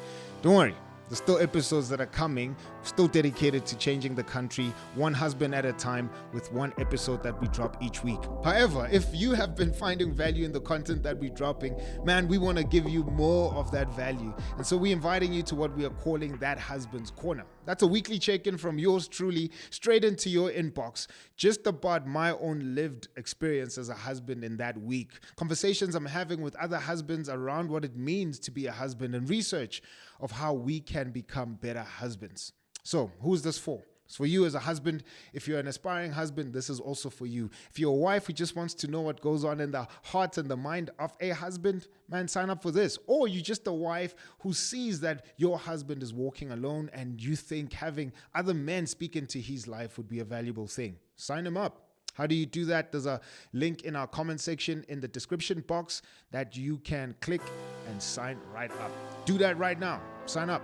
Don't worry. There's still episodes that are coming, still dedicated to changing the country, one husband at a time, with one episode that we drop each week. However, if you have been finding value in the content that we're dropping, man, we want to give you more of that value. And so we're inviting you to what we are calling That Husband's Corner. That's a weekly check-in from yours truly, straight into your inbox, just about my own lived experience as a husband in that week. Conversations I'm having with other husbands around what it means to be a husband, and research of how we can become better husbands. So, who's this for? It's for you as a husband. If you're an aspiring husband, this is also for you. If you're a wife who just wants to know what goes on in the heart and the mind of a husband, man, sign up for this. Or you're just a wife who sees that your husband is walking alone and you think having other men speak into his life would be a valuable thing. Sign him up. How do you do that? There's a link in our comment section in the description box that you can click and sign right up. Do that right now. Sign up.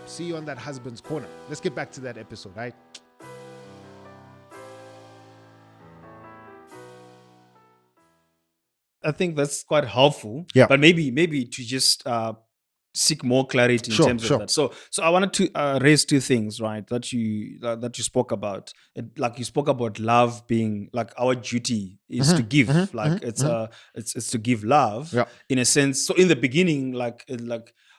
See you on That Husband's Corner. Let's get back to that episode, right? I think that's quite helpful. Yeah. But maybe to just seek more clarity in terms of that. So I wanted to raise two things, right, that you spoke about. Like you spoke about love being like our duty is to give, it's to give love in a sense. So in the beginning, like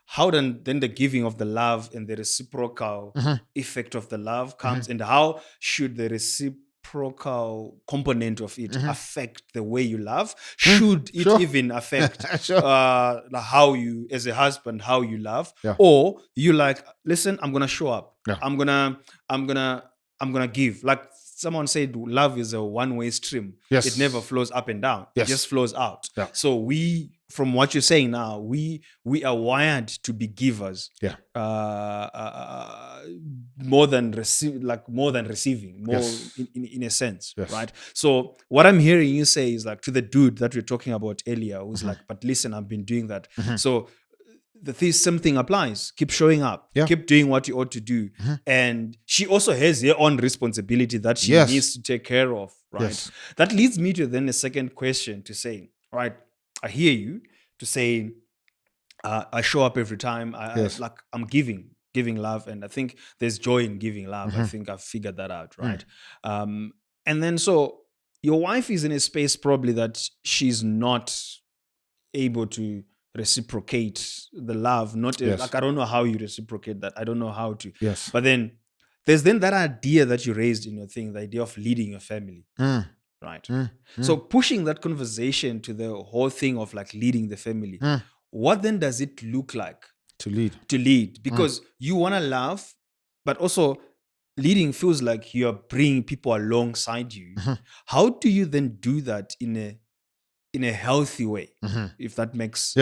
how then the giving of the love and the reciprocal effect of the love comes, and how should the reciprocal component of it affect the way you love? Should it even affect how you, as a husband, how you love? Or you like, listen, I'm gonna show up. I'm gonna give. Like someone said, love is a one-way stream. It never flows up and down. It just flows out. So we, from what you're saying now, we are wired to be givers. More than receiving, in a sense, right? So what I'm hearing you say is like, to the dude that we were talking about earlier, who's like, but listen, I've been doing that. So the same thing applies. Keep showing up. Keep doing what you ought to do. And she also has her own responsibility that she needs to take care of, right? That leads me to then a second question to say, right, I hear you to say, I show up every time. I'm giving love, and I think there's joy in giving love. I think I've figured that out, right? And then so your wife is in a space probably that she's not able to reciprocate the love. Like, I don't know how you reciprocate that. I don't know how to. But then there's then that idea that you raised in your thing, the idea of leading your family. Right. So pushing that conversation to the whole thing of like leading the family, what then does it look like to lead? Because you want to love, but also leading feels like you're bringing people alongside you. How do you then do that in a healthy way, if that makes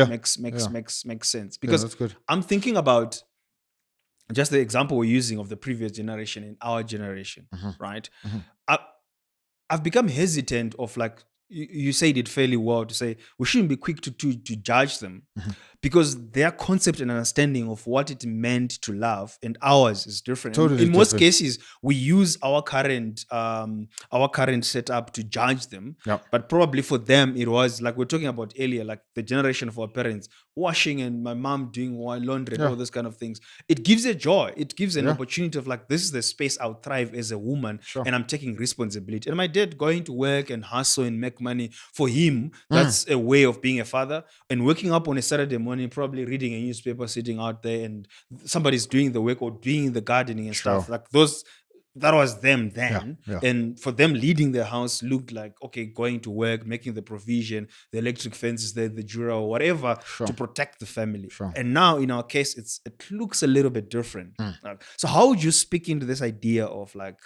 sense? Because that's good. I'm thinking about just the example we're using of the previous generation and our generation, right? I've become hesitant of, like, you said it fairly well, to say we shouldn't be quick to judge them. because their concept and understanding of what it meant to love and ours is different. Totally In most different. cases, we use our current setup to judge them. Yeah. But probably for them, it was like we're talking about earlier, like the generation of our parents washing and my mom doing laundry and Yeah. all those kind of things. It gives a joy. It gives an Yeah. opportunity of like, this is the space I'll thrive as a woman, Sure. and I'm taking responsibility. And my dad going to work and hustle and make money, for him, that's a way of being a father. And waking up on a Saturday morning, probably reading a newspaper, sitting out there, and somebody's doing the work or doing the gardening and stuff. Sure. Like those, that was them then. Yeah. And for them, leading their house looked like, okay, going to work, making the provision, the electric fences there, the jura or whatever, Sure. to protect the family. Sure. And now in our case, it looks a little bit different. So how would you speak into this idea of like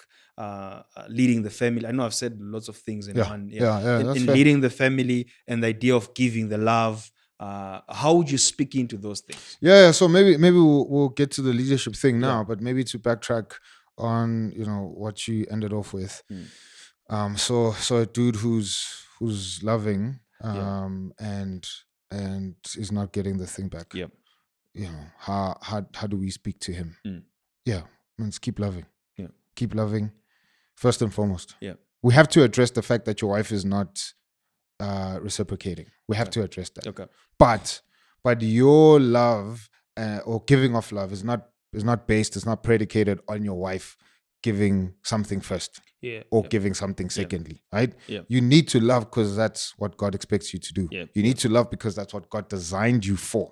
leading the family? I know I've said lots of things in one. That's In fair. leading the family and the idea of giving the love. How would you speak into those things? Yeah, so maybe we'll get to the leadership thing now, but maybe to backtrack on what you ended off with. So a dude who's loving and is not getting the thing back. How do we speak to him? Let's keep loving. Keep loving first and foremost. We have to address the fact that your wife is not reciprocating. We have to address that. But your love or giving of love is not based, it's not predicated on your wife giving something first or giving something secondly, right? You need to love because that's what God expects you to do. You need to love because that's what God designed you for.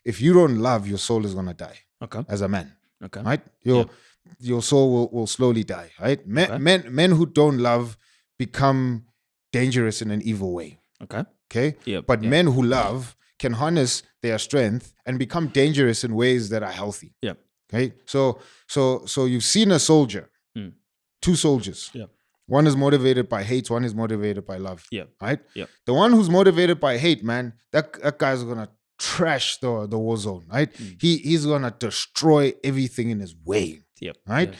If you don't love, your soul is going to die as a man, right? Your soul will slowly die, right? Men who don't love become dangerous in an evil way. But men who love can harness their strength and become dangerous in ways that are healthy. Okay. So you've seen a soldier, two soldiers. One is motivated by hate, one is motivated by love. Right? The one who's motivated by hate, man, that guy's gonna trash the war zone, right? He's gonna destroy everything in his way. Right?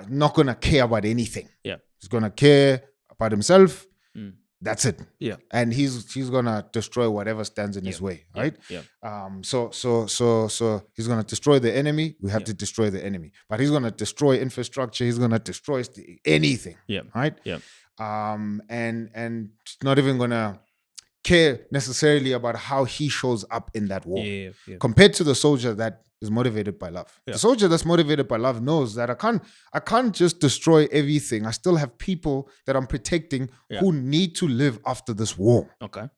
Not gonna care about anything. He's gonna care about himself. That's it. And he's gonna destroy whatever stands in his way, right? So he's gonna destroy the enemy. We have to destroy the enemy, but he's gonna destroy infrastructure. He's gonna destroy anything, right? And not even gonna care necessarily about how he shows up in that war, compared to the soldier that is motivated by love. The soldier that's motivated by love knows that I can't just destroy everything. I still have people that I'm protecting who need to live after this war. Okay.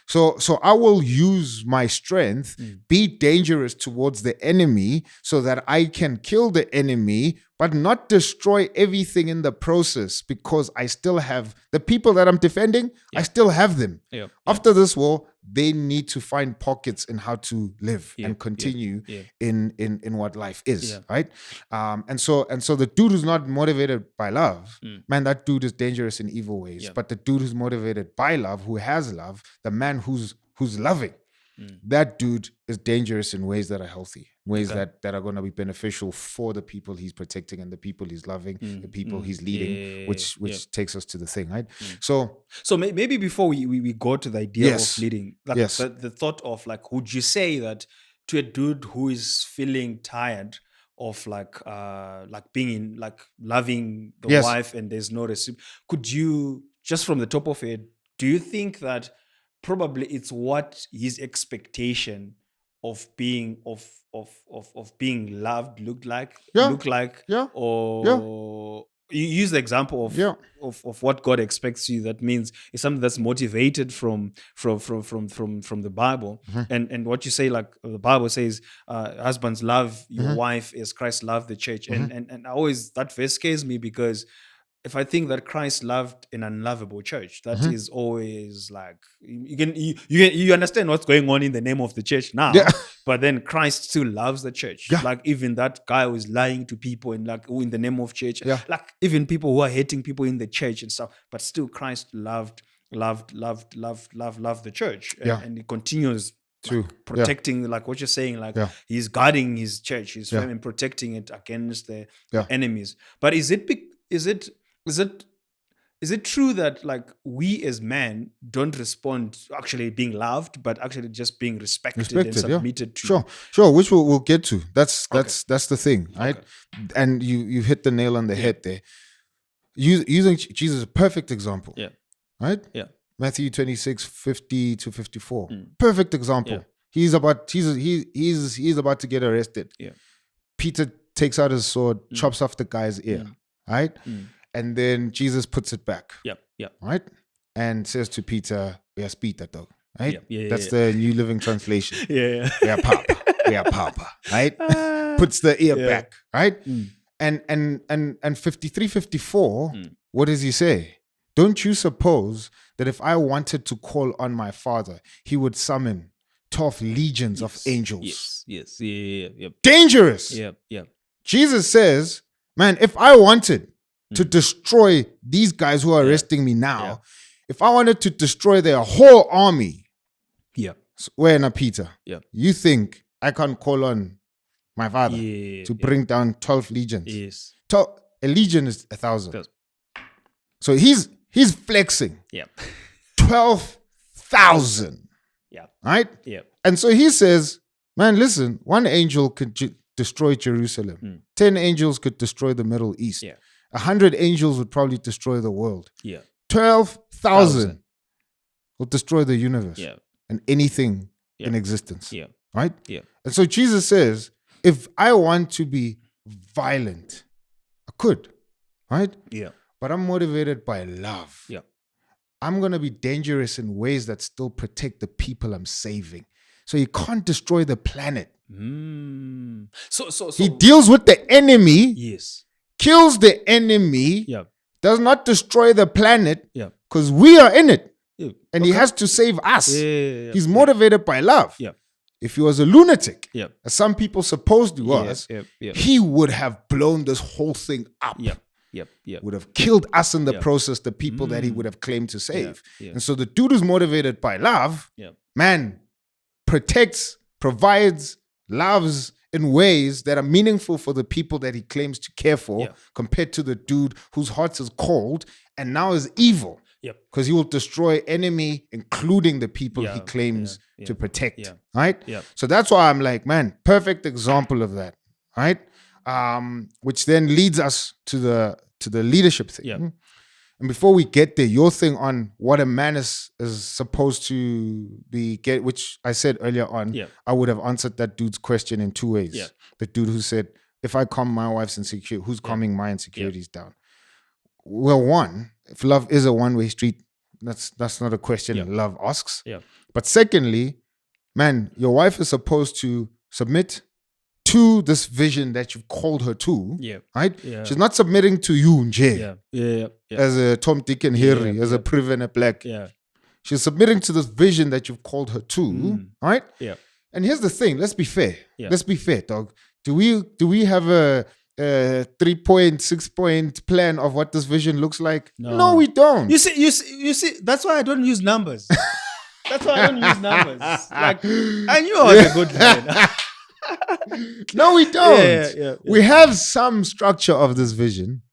So I will use my strength, be dangerous towards the enemy so that I can kill the enemy, but not destroy everything in the process, because I still have the people that I'm defending. I still have them. After this war, they need to find pockets in how to live and continue in what life is, right? And so the dude who's not motivated by love, man, that dude is dangerous in evil ways. But the dude who's motivated by love, who has love, the man who's loving, that dude is dangerous in ways that are healthy, ways that are going to be beneficial for the people he's protecting and the people he's loving, the people he's leading, which takes us to the thing, right? So maybe before we go to the idea of leading, like the thought of like, would you say that to a dude who is feeling tired of like being in, like loving the wife and there's no could you, just from the top of it, do you think that probably it's what his expectation of being being loved look like, or you use the example of what God expects you? That means it's something that's motivated from the Bible, and what you say, like the Bible says, husbands, love your wife as Christ loved the church, and I always, that verse scares me, because if I think that Christ loved an unlovable church, that is always like, you understand what's going on in the name of the church now, but then Christ still loves the church. Like even that guy who is lying to people and like in the name of church, like even people who are hating people in the church and stuff, but still Christ loved the church, and he continues to protecting, like what you're saying, like he's guarding his church, his family, and protecting it against the enemies. But is it is it true that like we as men don't respond to actually being loved, but actually just being respected and submitted to? Sure. Which we'll get to. That's the thing, right? Okay. And you hit the nail on the head there. Using Jesus is a perfect example. Yeah. Right? Yeah. Matthew 26, 50 to 54. Perfect example. Yeah. He's about to get arrested. Yeah. Peter takes out his sword, chops off the guy's ear. Right? And then Jesus puts it back. Yeah. Yeah. Right? And says to Peter, "We are Peter, though." Right? Yeah. That's the New Living Translation. Yeah. We are Papa. We are Papa. Right? Puts the ear back. Right? And 53, 54, what does he say? Don't you suppose that if I wanted to call on my Father, he would summon 12 legions of angels? Yes. Yeah. Dangerous. Yeah. Jesus says, man, if I wanted to destroy these guys who are arresting me now, if I wanted to destroy their whole army, where na Peter, you think I can't call on my Father to bring down 12 legions? Yes. A legion is 1,000. So he's flexing. Yeah. 12,000. Yeah. Right? Yeah. And so he says, man, listen, one angel could destroy Jerusalem. 10 angels could destroy the Middle East. 100 angels would probably destroy the world. 12,000 will destroy the universe and anything in existence. Right? And so Jesus says, if I want to be violent, I could. Right? Yeah. But I'm motivated by love. Yeah. I'm going to be dangerous in ways that still protect the people I'm saving. So you can't destroy the planet. So he deals with the enemy. Yes. Kills the enemy. Yeah. Does not destroy the planet. Yeah. Because we are in it. Yeah. And he has to save us. He's motivated by love. Yeah. If he was a lunatic, as some people supposed he was, he would have blown this whole thing up. Would have killed us in the process, the people that he would have claimed to save. And so the dude who's motivated by love, man, protects, provides, loves in ways that are meaningful for the people that he claims to care for, compared to the dude whose heart is cold and now is evil. Because he will destroy enemy, including the people he claims to protect. Right? So that's why I'm like, man, perfect example of that. Right? Which then leads us to the leadership thing. And before we get there, your thing on what a man is supposed to be which I said earlier on, I would have answered that dude's question in two ways. The dude who said, if I calm my wife's insecurity, who's calming my insecurities down? Well, one, if love is a one-way street, that's not a question love asks. But secondly, man, your wife is supposed to submit to this vision that you've called her to, right? She's not submitting to you, Nje, as a Tom, Dick, and Harry, as a Priv and a Black. She's submitting to this vision that you've called her to, right? And here's the thing, let's be fair. Let's be fair, dog. Do we have a 3-point, 6-point plan of what this vision looks like? No, we don't. You see, that's why I don't use numbers. That's why I don't use numbers. Like, I knew I was a good man. No, we don't. We have some structure of this vision.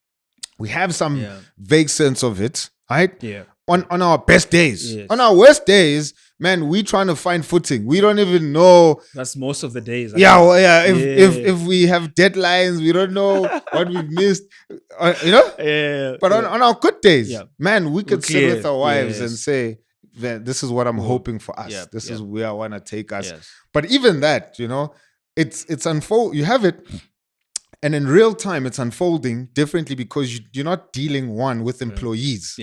We have some vague sense of it, right? On our best days. On our worst days, man, we trying to find footing. We don't even know. That's most of the days. If we have deadlines, we don't know what we've missed. But on our good days, man, we could sit with our wives and say, this is what I'm hoping for us. This is where I want to take us. But even that, it's unfold. You have it, and in real time, it's unfolding differently because you're not dealing with employees.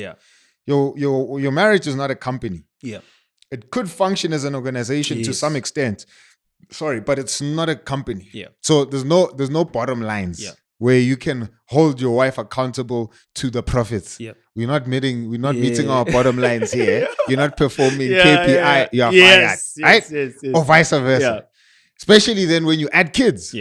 Your marriage is not a company. It could function as an organization to some extent. Sorry, but it's not a company. So there's no bottom lines where you can hold your wife accountable to the profits. We're not meeting our bottom lines here. You're not performing KPI. You're fired, right? Or vice versa. Especially then when you add kids.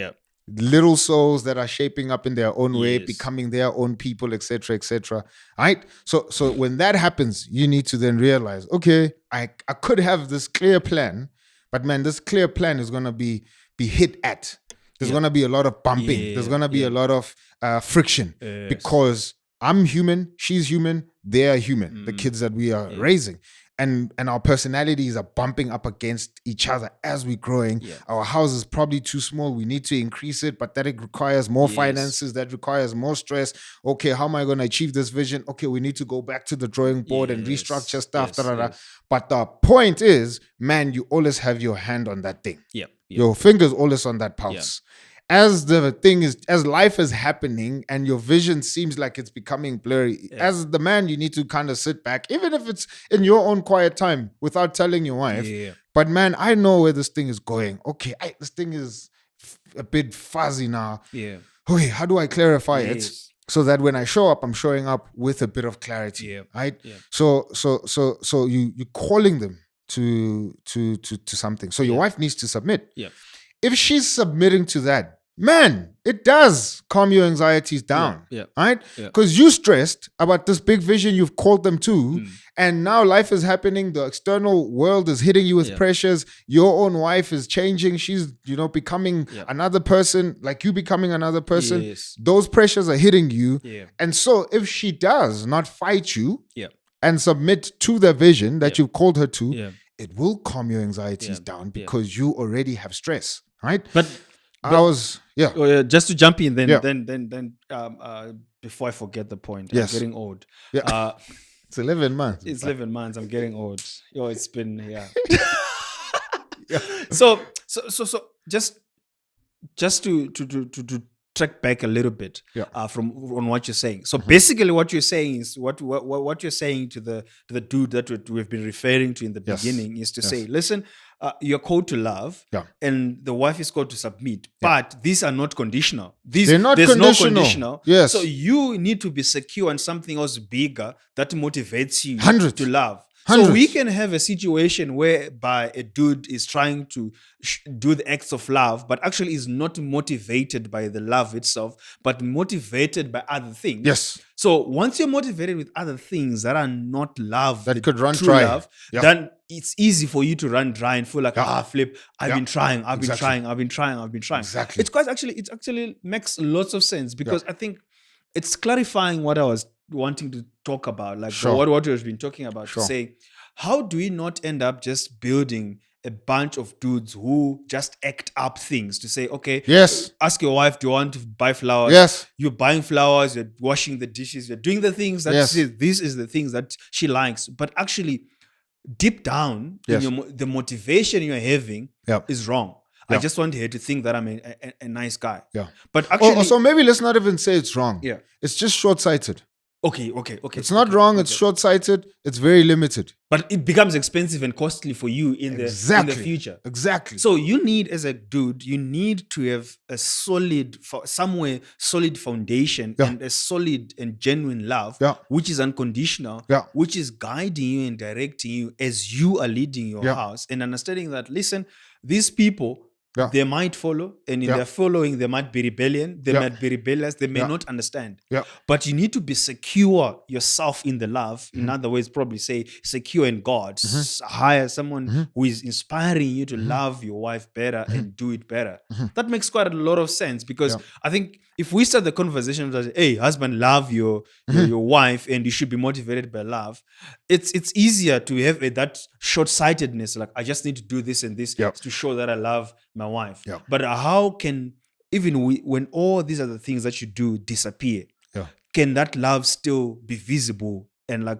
Little souls that are shaping up in their own way, becoming their own people, etc., etc. Right? So when that happens, you need to then realize, okay, I could have this clear plan, but man, this clear plan is gonna be hit at. There's gonna be a lot of bumping. There's gonna be a lot of friction because I'm human, she's human, they are human, the kids that we are raising. And our personalities are bumping up against each other as we're growing. Our house is probably too small. We need to increase it, but that it requires more finances. That requires more stress. Okay, how am I going to achieve this vision? Okay, we need to go back to the drawing board and restructure stuff. But the point is, man, you always have your hand on that thing. Your fingers always on that pulse. As life is happening and your vision seems like it's becoming blurry, as the man, you need to kind of sit back, even if it's in your own quiet time without telling your wife. But man, I know where this thing is going. Okay, this thing is a bit fuzzy now. Okay, how do I clarify it so that when I show up, I'm showing up with a bit of clarity, right? So you're calling them to something. So your wife needs to submit. If she's submitting to that, man, it does calm your anxieties down, right? Because you're stressed about this big vision you've called them to, and now life is happening. The external world is hitting you with pressures. Your own wife is changing. She's, becoming another person, like you becoming another person. Those pressures are hitting you. And so if she does not fight you and submit to the vision that you've called her to, it will calm your anxieties down because you already have stress. Right, but just to jump in, then before I forget the point, I'm getting old. It's 11 months. It's 11 months. I'm getting old. It's been So just to track back a little bit on what you're saying. So basically, what you're saying is what you're saying to the dude that we've been referring to in the beginning is to say, listen, you're called to love, and the wife is called to submit, but these are not conditional. They're not there's conditional. No conditional. Yes. So you need to be secure on something else bigger that motivates you to love. Hundreds. So we can have a situation whereby a dude is trying to do the acts of love, but actually is not motivated by the love itself, but motivated by other things. Yes. So once you're motivated with other things that are not love, that could run dry, love, then it's easy for you to run dry and feel like, flip, I've been trying. Exactly. It actually makes lots of sense because I think it's clarifying what I was wanting to talk about, like what we've been talking about, to say, how do we not end up just building a bunch of dudes who just act up things to say, okay, ask your wife, do you want to buy flowers? Yes. You're buying flowers, you're washing the dishes, you're doing the things that this is the things that she likes. But actually, deep down, the motivation you're having is wrong. I just want her to think that I'm a nice guy. But actually... so maybe let's not even say it's wrong. It's just short-sighted. Okay. It's not wrong. It's short-sighted. It's very limited. But it becomes expensive and costly for you in the future. Exactly. So you need, as a dude, you need to have a solid foundation and a solid and genuine love, which is unconditional, which is guiding you and directing you as you are leading your house, and understanding that, listen, these people, they might follow, and in their following, there might be rebellion, they might be rebellious, they may not understand. But you need to be secure yourself in the love. In other words, probably say secure in God. Hire someone who is inspiring you to love your wife better and do it better. That makes quite a lot of sense, because I think if we start the conversation that, hey, husband, love your wife and you should be motivated by love, it's easier to have that short-sightedness, like I just need to do this and this to show that I love my wife. But how can, even when all these other things that you do disappear, can that love still be visible and like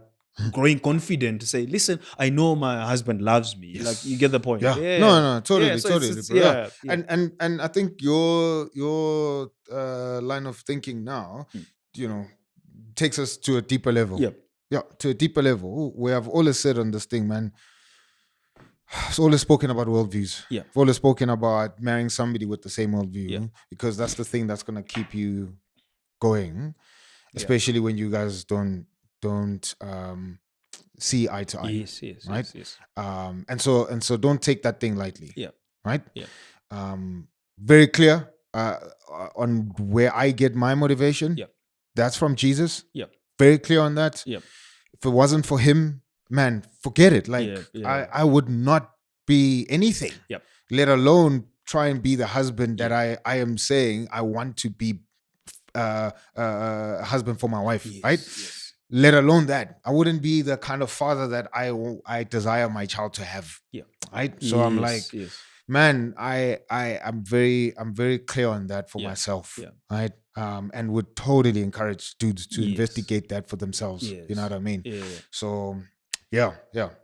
growing confident to say, listen, I know my husband loves me. Like, you get the point. No, totally, so totally. And I think your line of thinking now, takes us to a deeper level. To a deeper level where I've always said on this thing, man, it's always spoken about worldviews. I've always spoken about marrying somebody with the same worldview, because that's the thing that's going to keep you going, especially when you guys don't see eye to eye. Right? Yes. And so don't take that thing lightly. Right? Very clear on where I get my motivation. That's from Jesus. Very clear on that. If it wasn't for him, man, forget it. Like, I would not be anything. Let alone try and be the husband that I am saying I want to be a husband for my wife, right? let alone that, I wouldn't be the kind of father that I desire my child to have. Yeah. Right. So I'm like, man, I'm very clear on that for myself. Yeah. Right. And would totally encourage dudes to investigate that for themselves. You know what I mean? Yeah. So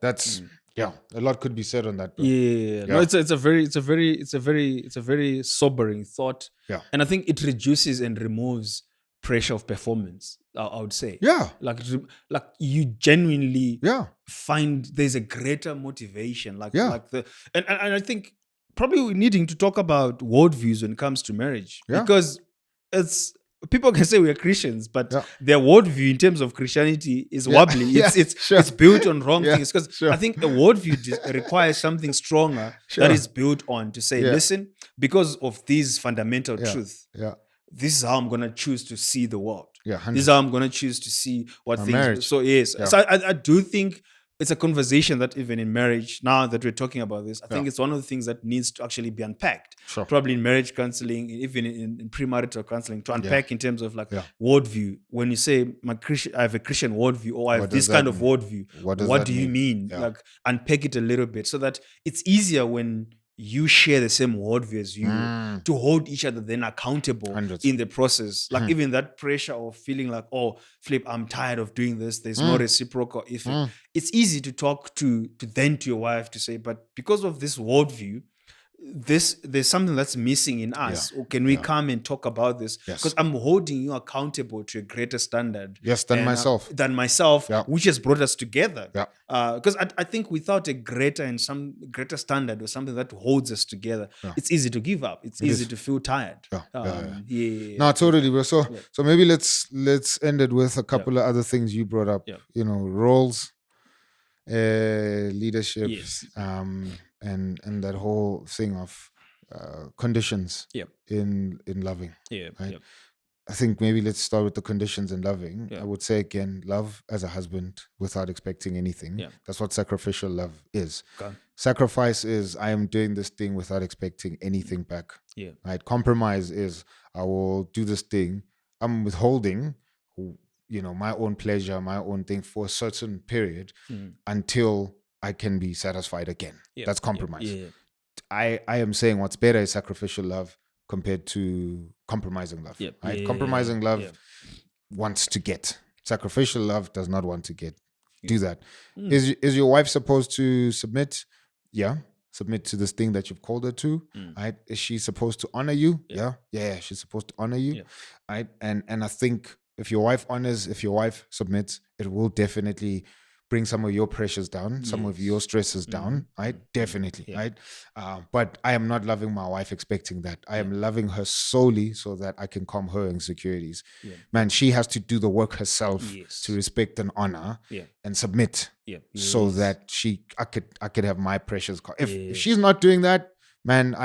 that's a lot could be said on that, bro. No, it's a very sobering thought. Yeah. And I think it reduces and removes pressure of performance, I would say. Yeah. Like you genuinely find there's a greater motivation. And I think probably we're needing to talk about worldviews when it comes to marriage. Yeah. Because it's people can say we are Christians, but their worldview in terms of Christianity is wobbly. It's built on wrong things. Because I think a worldview requires something stronger that is built on to say, listen, because of these fundamental truths, this is how I'm going to choose to see the world. This is how I'm going to choose to see what things. Marriage. So so I do think it's a conversation that even in marriage, now that we're talking about this, I think it's one of the things that needs to actually be unpacked. Probably in marriage counseling, even in premarital counseling, to unpack in terms of worldview. When you say I have a Christian worldview, or I have this kind of worldview, what do you mean? Like unpack it a little bit so that it's easier when you share the same worldview as you to hold each other then accountable in the process. Like even that pressure of feeling like, oh, Flip, I'm tired of doing this. There's no reciprocal effect. It's easy to talk to your wife to say, but because of this worldview, there's something that's missing in us. Or can we come and talk about this? Because I'm holding you accountable to a greater standard. Than myself. Which has brought us together. Because I think without a greater and some greater standard or something that holds us together, it's easy to give up. It's easy to feel tired. No, totally, bro. So maybe let's end it with a couple of other things you brought up. You know, roles, leadership, and that whole thing of conditions in loving. I think maybe let's start with the conditions in loving. I would say again, love as a husband without expecting anything. That's what sacrificial love is. Sacrifice is I am doing this thing without expecting anything back. Right? Compromise is I will do this thing. I'm withholding, my own pleasure, my own thing for a certain period until I can be satisfied again. That's compromise. I am saying what's better is sacrificial love compared to compromising love. Right? Compromising love wants to get. Sacrificial love does not want to get. Do that. Is your wife supposed to submit? Submit to this thing that you've called her to. Right? Is she supposed to honor you? Yeah. She's supposed to honor you. Right? And I think if your wife honors, if your wife submits, it will definitely bring some of your pressures down, some of your stresses down, right? Definitely, right? But I am not loving my wife expecting that. I am loving her solely so that I can calm her insecurities. Man, she has to do the work herself to respect and honor and submit so that I could have my pressures. If she's not doing that, man,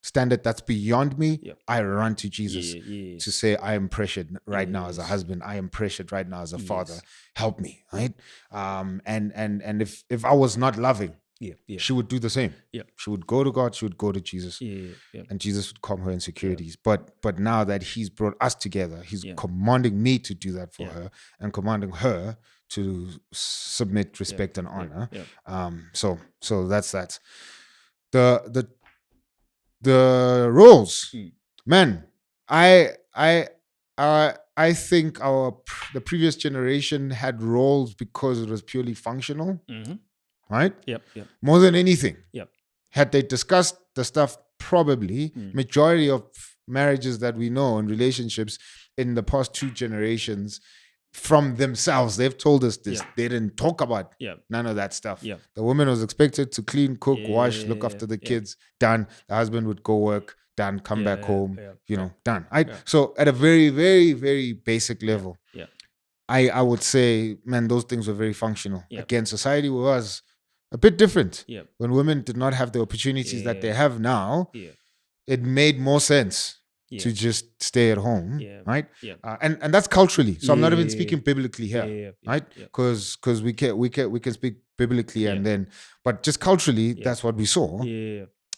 standard that's beyond me, I run to Jesus to say, I am pressured right now as a husband. I am pressured right now as a father. Help me, right? And if I was not loving, she would do the same. She would go to God. She would go to Jesus, and Jesus would calm her insecurities. But now that He's brought us together, He's commanding me to do that for her and commanding her to submit, respect, and honor. So that's that. The roles, man. I think the previous generation had roles because it was purely functional, right? More than anything. Had they discussed the stuff, probably majority of marriages that we know and relationships in the past 2 generations, from themselves, they've told us this. They didn't talk about none of that stuff. The woman was expected to clean, cook, wash, look after the kids. Done. The husband would go work. Done. Come back home. Done. So at a very, very, very basic level, I would say, man, those things were very functional. Again, society was a bit different. When women did not have the opportunities that they have now, it made more sense to just stay at home, right? And that's culturally. So I'm not even speaking biblically here, right? Because we can speak biblically and then, but just culturally, that's what we saw.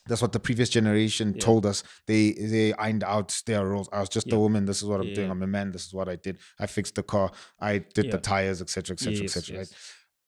That's what the previous generation told us. They ironed out their roles. I was just a woman. This is what I'm doing. I'm a man. This is what I did. I fixed the car. I did the tires, etc., etc., etc. Right?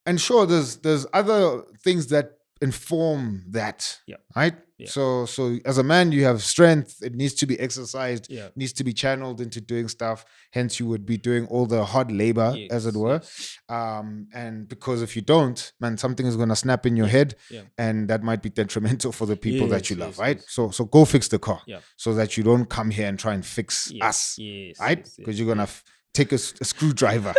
And sure, there's other things that inform that. Right. Yeah. So as a man, you have strength. It needs to be exercised. Needs to be channeled into doing stuff. Hence, you would be doing all the hard labor, as it were. And because if you don't, man, something is gonna snap in your head, and that might be detrimental for the people that you love, right? So go fix the car, so that you don't come here and try and fix us, right? Because you're gonna take a screwdriver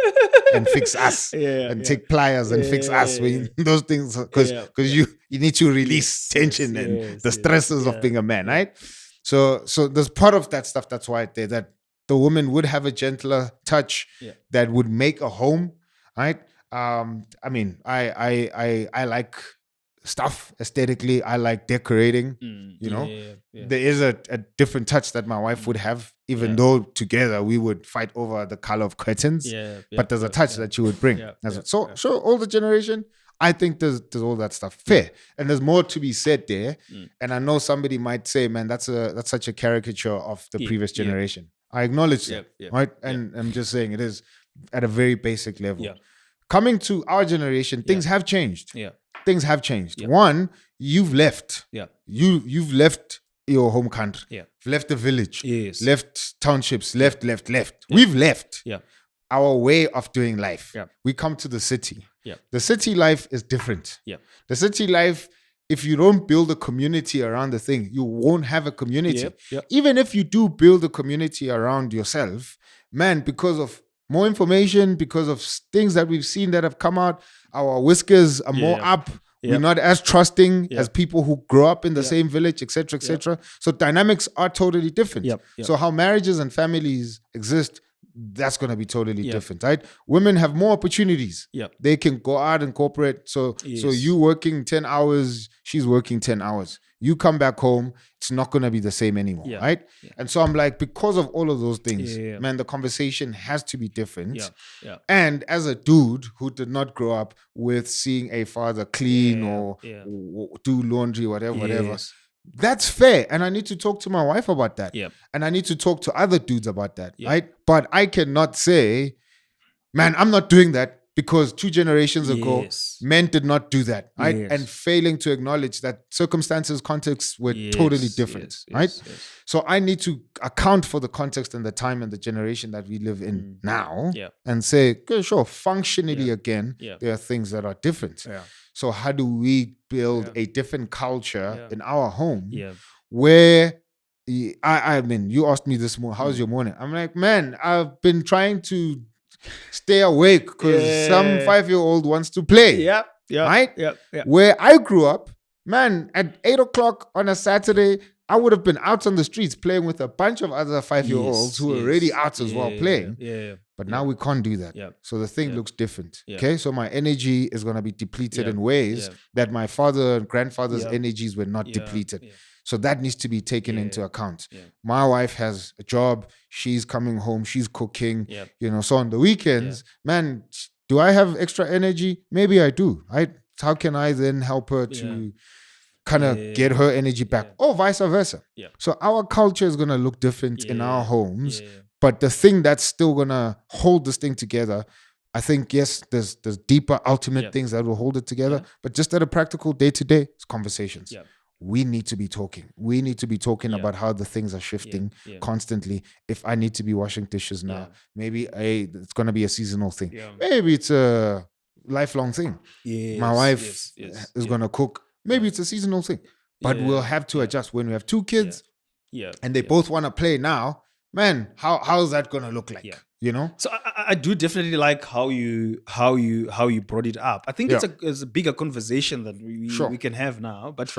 and fix us, take pliers and fix us. Those things, because you need to release tension and the stresses of being a man, right? So there's part of that stuff. That's why that the woman would have a gentler touch that would make a home, right? I mean, I like stuff aesthetically. I like decorating. There is a different touch that my wife would have, even though together we would fight over the color of curtains. But there's a touch that she would bring. So older generation, I think there's all that stuff fair, and there's more to be said there. And I know somebody might say, man, that's such a caricature of the previous generation. I acknowledge that, right? And I'm just saying it is at a very basic level. Coming to our generation, things have changed. Things have changed. One, you've left. You've left your home country. You've left the village. Left townships. Left. We've left our way of doing life. We come to the city. The city life is different. The city life, if you don't build a community around the thing, you won't have a community. Even if you do build a community around yourself, man, because of more information, because of things that we've seen that have come out, our whiskers are more up. We're not as trusting as people who grow up in the same village, etc., etc. So dynamics are totally different. So how marriages and families exist, that's going to be totally different, right? Women have more opportunities. They can go out and cooperate. So you working 10 hours, she's working 10 hours. You come back home, it's not going to be the same anymore, right? And so I'm like, because of all of those things, man, the conversation has to be different. And as a dude who did not grow up with seeing a father clean or do laundry, whatever, that's fair. And I need to talk to my wife about that. And I need to talk to other dudes about that, right? But I cannot say, man, I'm not doing that because 2 generations ago, men did not do that, right? And failing to acknowledge that circumstances, contexts were totally different, right? So I need to account for the context and the time and the generation that we live in now and say, okay, sure, functionally again, there are things that are different. So how do we build a different culture in our home where, I mean, you asked me this morning, how's your morning? I'm like, man, I've been trying to stay awake because some 5-year-old wants to play. Right? Where I grew up, man, at 8 o'clock on a Saturday, I would have been out on the streets playing with a bunch of other 5-year-olds who were already out as well playing. But now we can't do that. So the thing looks different. Okay. So my energy is going to be depleted in ways that my father and grandfather's energies were not depleted. So that needs to be taken into account. My wife has a job. She's coming home. She's cooking. So on the weekends, man, do I have extra energy? Maybe I do. How can I then help her to kind of get her energy back, or vice versa? So our culture is going to look different in our homes, but the thing that's still going to hold this thing together, I think, yes, there's deeper, ultimate things that will hold it together, but just at a practical day-to-day, it's conversations. We need to be talking. We need to be talking about how the things are shifting constantly. If I need to be washing dishes now, maybe it's going to be a seasonal thing. Maybe it's a lifelong thing. My wife is going to cook. Maybe it's a seasonal thing. But we'll have to adjust. When we have 2 kids and they both want to play now, man, how's that going to look like? So I do definitely like how you brought it up. I think it's a bigger conversation that we can have now. But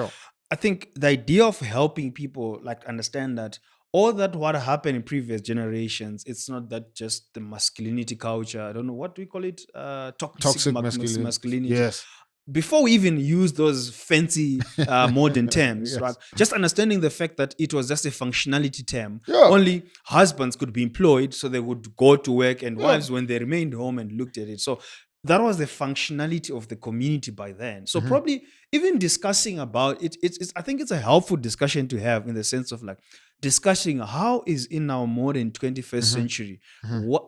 I think the idea of helping people understand that all that what happened in previous generations, it's not that just the masculinity culture. I don't know, what do we call it? Toxic masculinity. Yes. Before we even use those fancy modern terms, right? Just understanding the fact that it was just a functionality term. Only husbands could be employed, so they would go to work, and wives, when they remained home and looked at it. So that was the functionality of the community by then. So probably even discussing about it, I think it's a helpful discussion to have, in the sense of like discussing how is in our modern 21st century,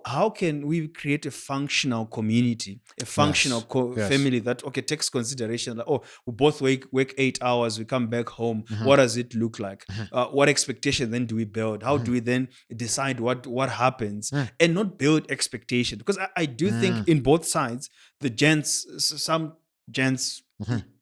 how can we create a functional community, a functional Yes. family that takes consideration like, oh, we both work 8 hours, we come back home. What does it look like? What expectation then do we build? How do we then decide what happens, and not build expectation? Because I do think in both sides, the gents, some gents,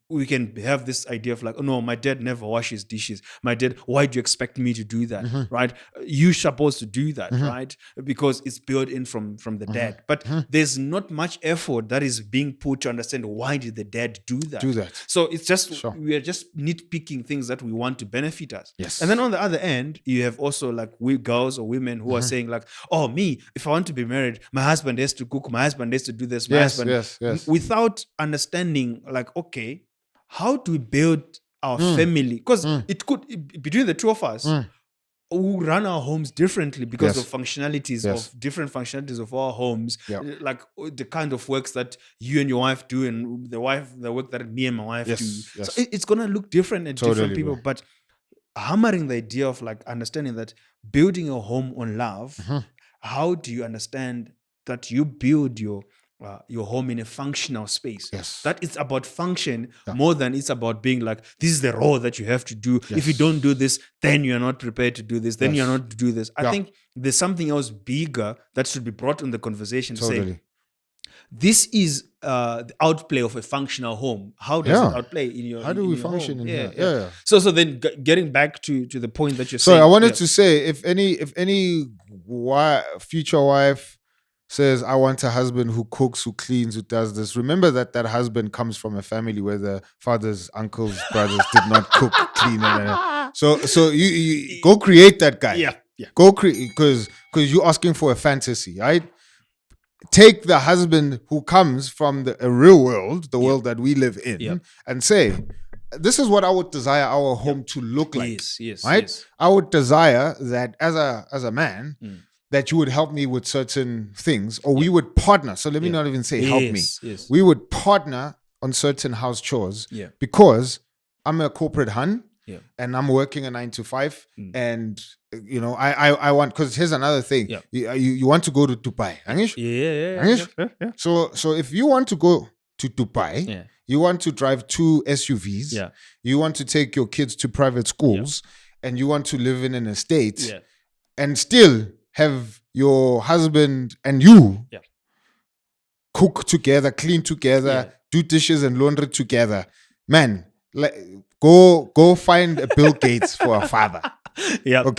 we can have this idea of like, oh no, my dad never washes dishes. My dad, why do you expect me to do that? Right? You're supposed to do that, right? Because it's built in from the dad. But there's not much effort that is being put to understand why did the dad do that. So it's just we are just nitpicking things that we want to benefit us. Yes. And then on the other end, you have also like we girls or women who are saying like, oh, me, if I want to be married, my husband has to cook, my husband has to do this, my husband, without understanding like, okay, how do we build our family? Because it could, between the two of us, we run our homes differently because of functionalities of different functionalities of our homes, like the kind of works that you and your wife do, and the work that me and my wife do. So it's gonna look different at different people. But hammering the idea of like understanding that building a home on love, how do you understand that you build your home in a functional space? That it's about function more than it's about being like, this is the role that you have to do. If you don't do this, then you're not prepared to do this, then you're not to do this. I think there's something else bigger that should be brought in the conversation. Say, this is the outplay of a functional home. How does it outplay in your? How do we function in here? So then getting back to the point that you're saying. So I wanted to say, if any future wife says, I want a husband who cooks, who cleans, who does this, remember that husband comes from a family where the fathers, uncles, brothers did not cook, clean. So you go create that guy. Go create, because you're asking for a fantasy, right? Take the husband who comes from a real world, the world that we live in, and say, this is what I would desire our home to look like. Right? I would desire that as a man, that you would help me with certain things, or we would partner. So let me not even say help me. We would partner on certain house chores because I'm a corporate hun and I'm working a 9 to 5 and I want, because here's another thing. You want to go to Dubai, Anish? So if you want to go to Dubai, you want to drive 2 SUVs, you want to take your kids to private schools, and you want to live in an estate, and still have your husband and you cook together, clean together, do dishes and laundry together. Man, go find a Bill Gates for a father. Or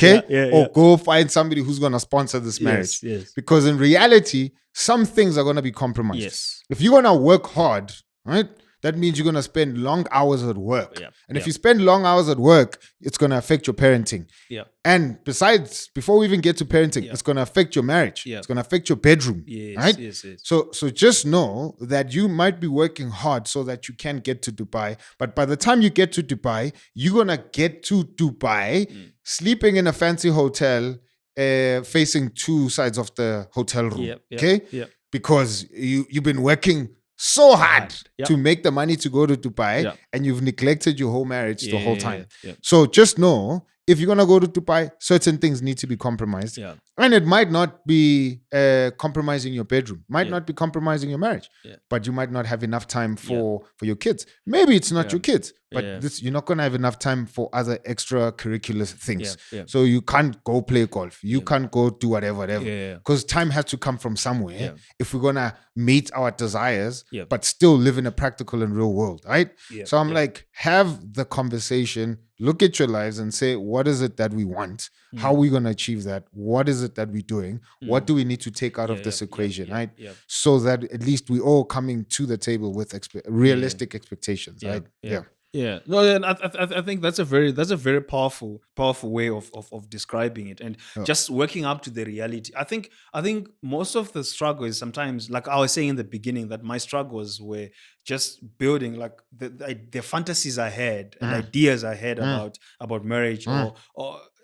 go find somebody who's going to sponsor this marriage. Because in reality, some things are going to be compromised. If you're going to work hard, right? That means you're going to spend long hours at work. And if you spend long hours at work, it's going to affect your parenting. And besides, before we even get to parenting, it's going to affect your marriage. It's going to affect your bedroom. Right? So just know that you might be working hard so that you can get to Dubai. But by the time you get to Dubai, you're going to get to Dubai, sleeping in a fancy hotel, facing 2 sides of the hotel room. Because you've been working so hard to make the money to go to Dubai, and you've neglected your whole marriage the whole time. So just know, if you're going to go to Dubai, certain things need to be compromised. And it might not be compromising your bedroom, might not be compromising your marriage, but you might not have enough time for your kids. Maybe it's not your kids, but you're not going to have enough time for other extracurricular things. So you can't go play golf. You can't go do whatever. Because time has to come from somewhere if we're going to meet our desires, but still live in a practical and real world, right? So I'm like, have the conversation, look at your lives and say, what is it that we want? How are we going to achieve that? What is it that we're doing? What do we need to take out of this equation, right? So that at least we all coming to the table with realistic expectations, right? No, and I think that's a very powerful way of describing it, and just working up to the reality. I think most of the struggle is sometimes, like I was saying in the beginning, that my struggles were just building like the fantasies I had and ideas I had about marriage or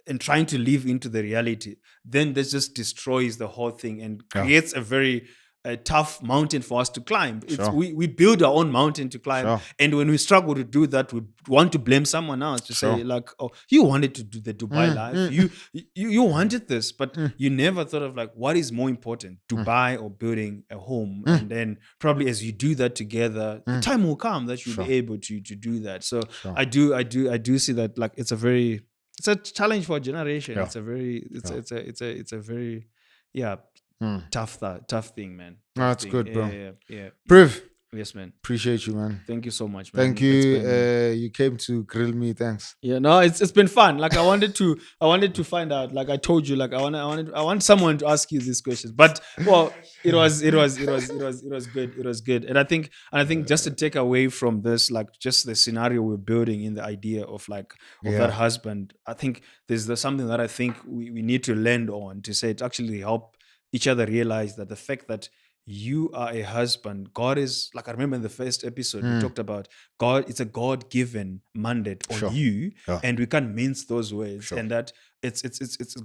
and trying to live into the reality. Then this just destroys the whole thing and creates a very a tough mountain for us to climb. It's Sure. we build our own mountain to climb, Sure. and when we struggle to do that, we want to blame someone else to say Sure. like, "Oh, you wanted to do the Dubai life. You wanted this, but you never thought of like what is more important, Dubai or building a home." And then probably as you do that together, the time will come that you'll Sure. be able to do that. So Sure. I do see that like it's a challenge for a generation. Yeah. It's a very tough thing, man. No, that's good, bro. Yeah. Priv, Yes, man. appreciate you, man. Thank you so much, man. Thank you. You came to grill me. Thanks. Yeah, no, it's been fun. Like I wanted to find out. Like I told you, like I want someone to ask you these questions. But well, it was good. It was good. And I think just to take away from this, like just the scenario we're building in the idea of like that husband, I think there's something that I think we need to land on to say it actually help each other realize that the fact that you are a husband, God is like, I remember in the first episode we talked about God. It's a God-given mandate on Sure. you, Yeah. and we can't mince those words. Sure. And that it's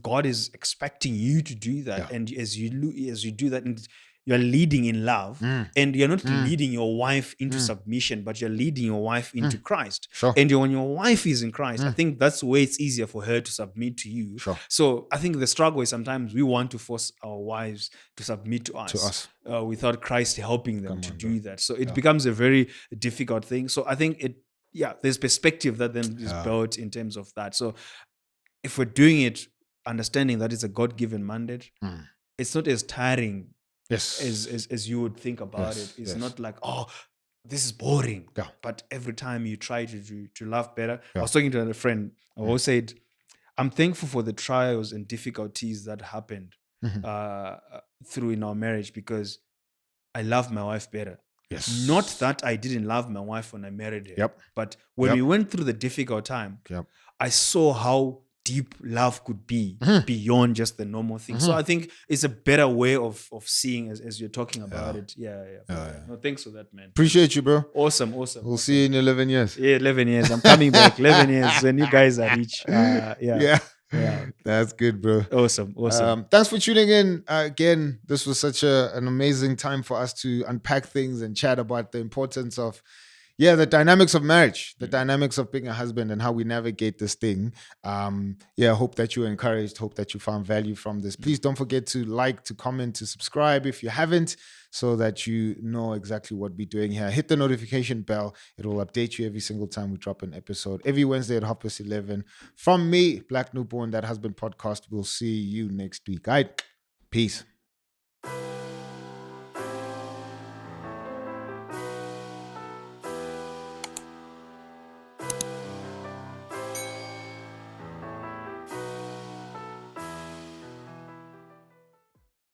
God is expecting you to do that, Yeah. and as you do that, and you're leading in love, and you're not leading your wife into submission, but you're leading your wife into Christ. Sure. And when your wife is in Christ, I think that's where it's easier for her to submit to you. Sure. So I think the struggle is sometimes we want to force our wives to submit to us. Without Christ helping them to do that. So it becomes a very difficult thing. So I think there's perspective that then is built in terms of that. So if we're doing it, understanding that it's a God-given mandate, it's not as tiring as you would think about it. It's not like, oh, this is boring. Yeah. But every time you try to love better. I was talking to a friend. I always said, I'm thankful for the trials and difficulties that happened through in our marriage, because I love my wife better. Yes. Not that I didn't love my wife when I married her. Yep. But when we went through the difficult time, I saw how deep love could be beyond just the normal thing. So I think it's a better way of seeing as you're talking about it. Yeah. No, thanks for that, man. Appreciate you, bro. Awesome. We'll see you in 11 years. Yeah, 11 years. I'm coming back. 11 years when you guys are rich. Yeah. That's good, bro. Awesome. Thanks for tuning in. Again, this was such an amazing time for us to unpack things and chat about the importance of the dynamics of marriage, the dynamics of being a husband and how we navigate this thing. Hope that you're encouraged. Hope that you found value from this. Please don't forget to like, to comment, to subscribe if you haven't, so that you know exactly what we're doing here. Hit the notification bell. It will update you every single time we drop an episode. Every Wednesday at 11:30. From me, Black Newborn, That Husband Podcast. We'll see you next week. All right. Peace.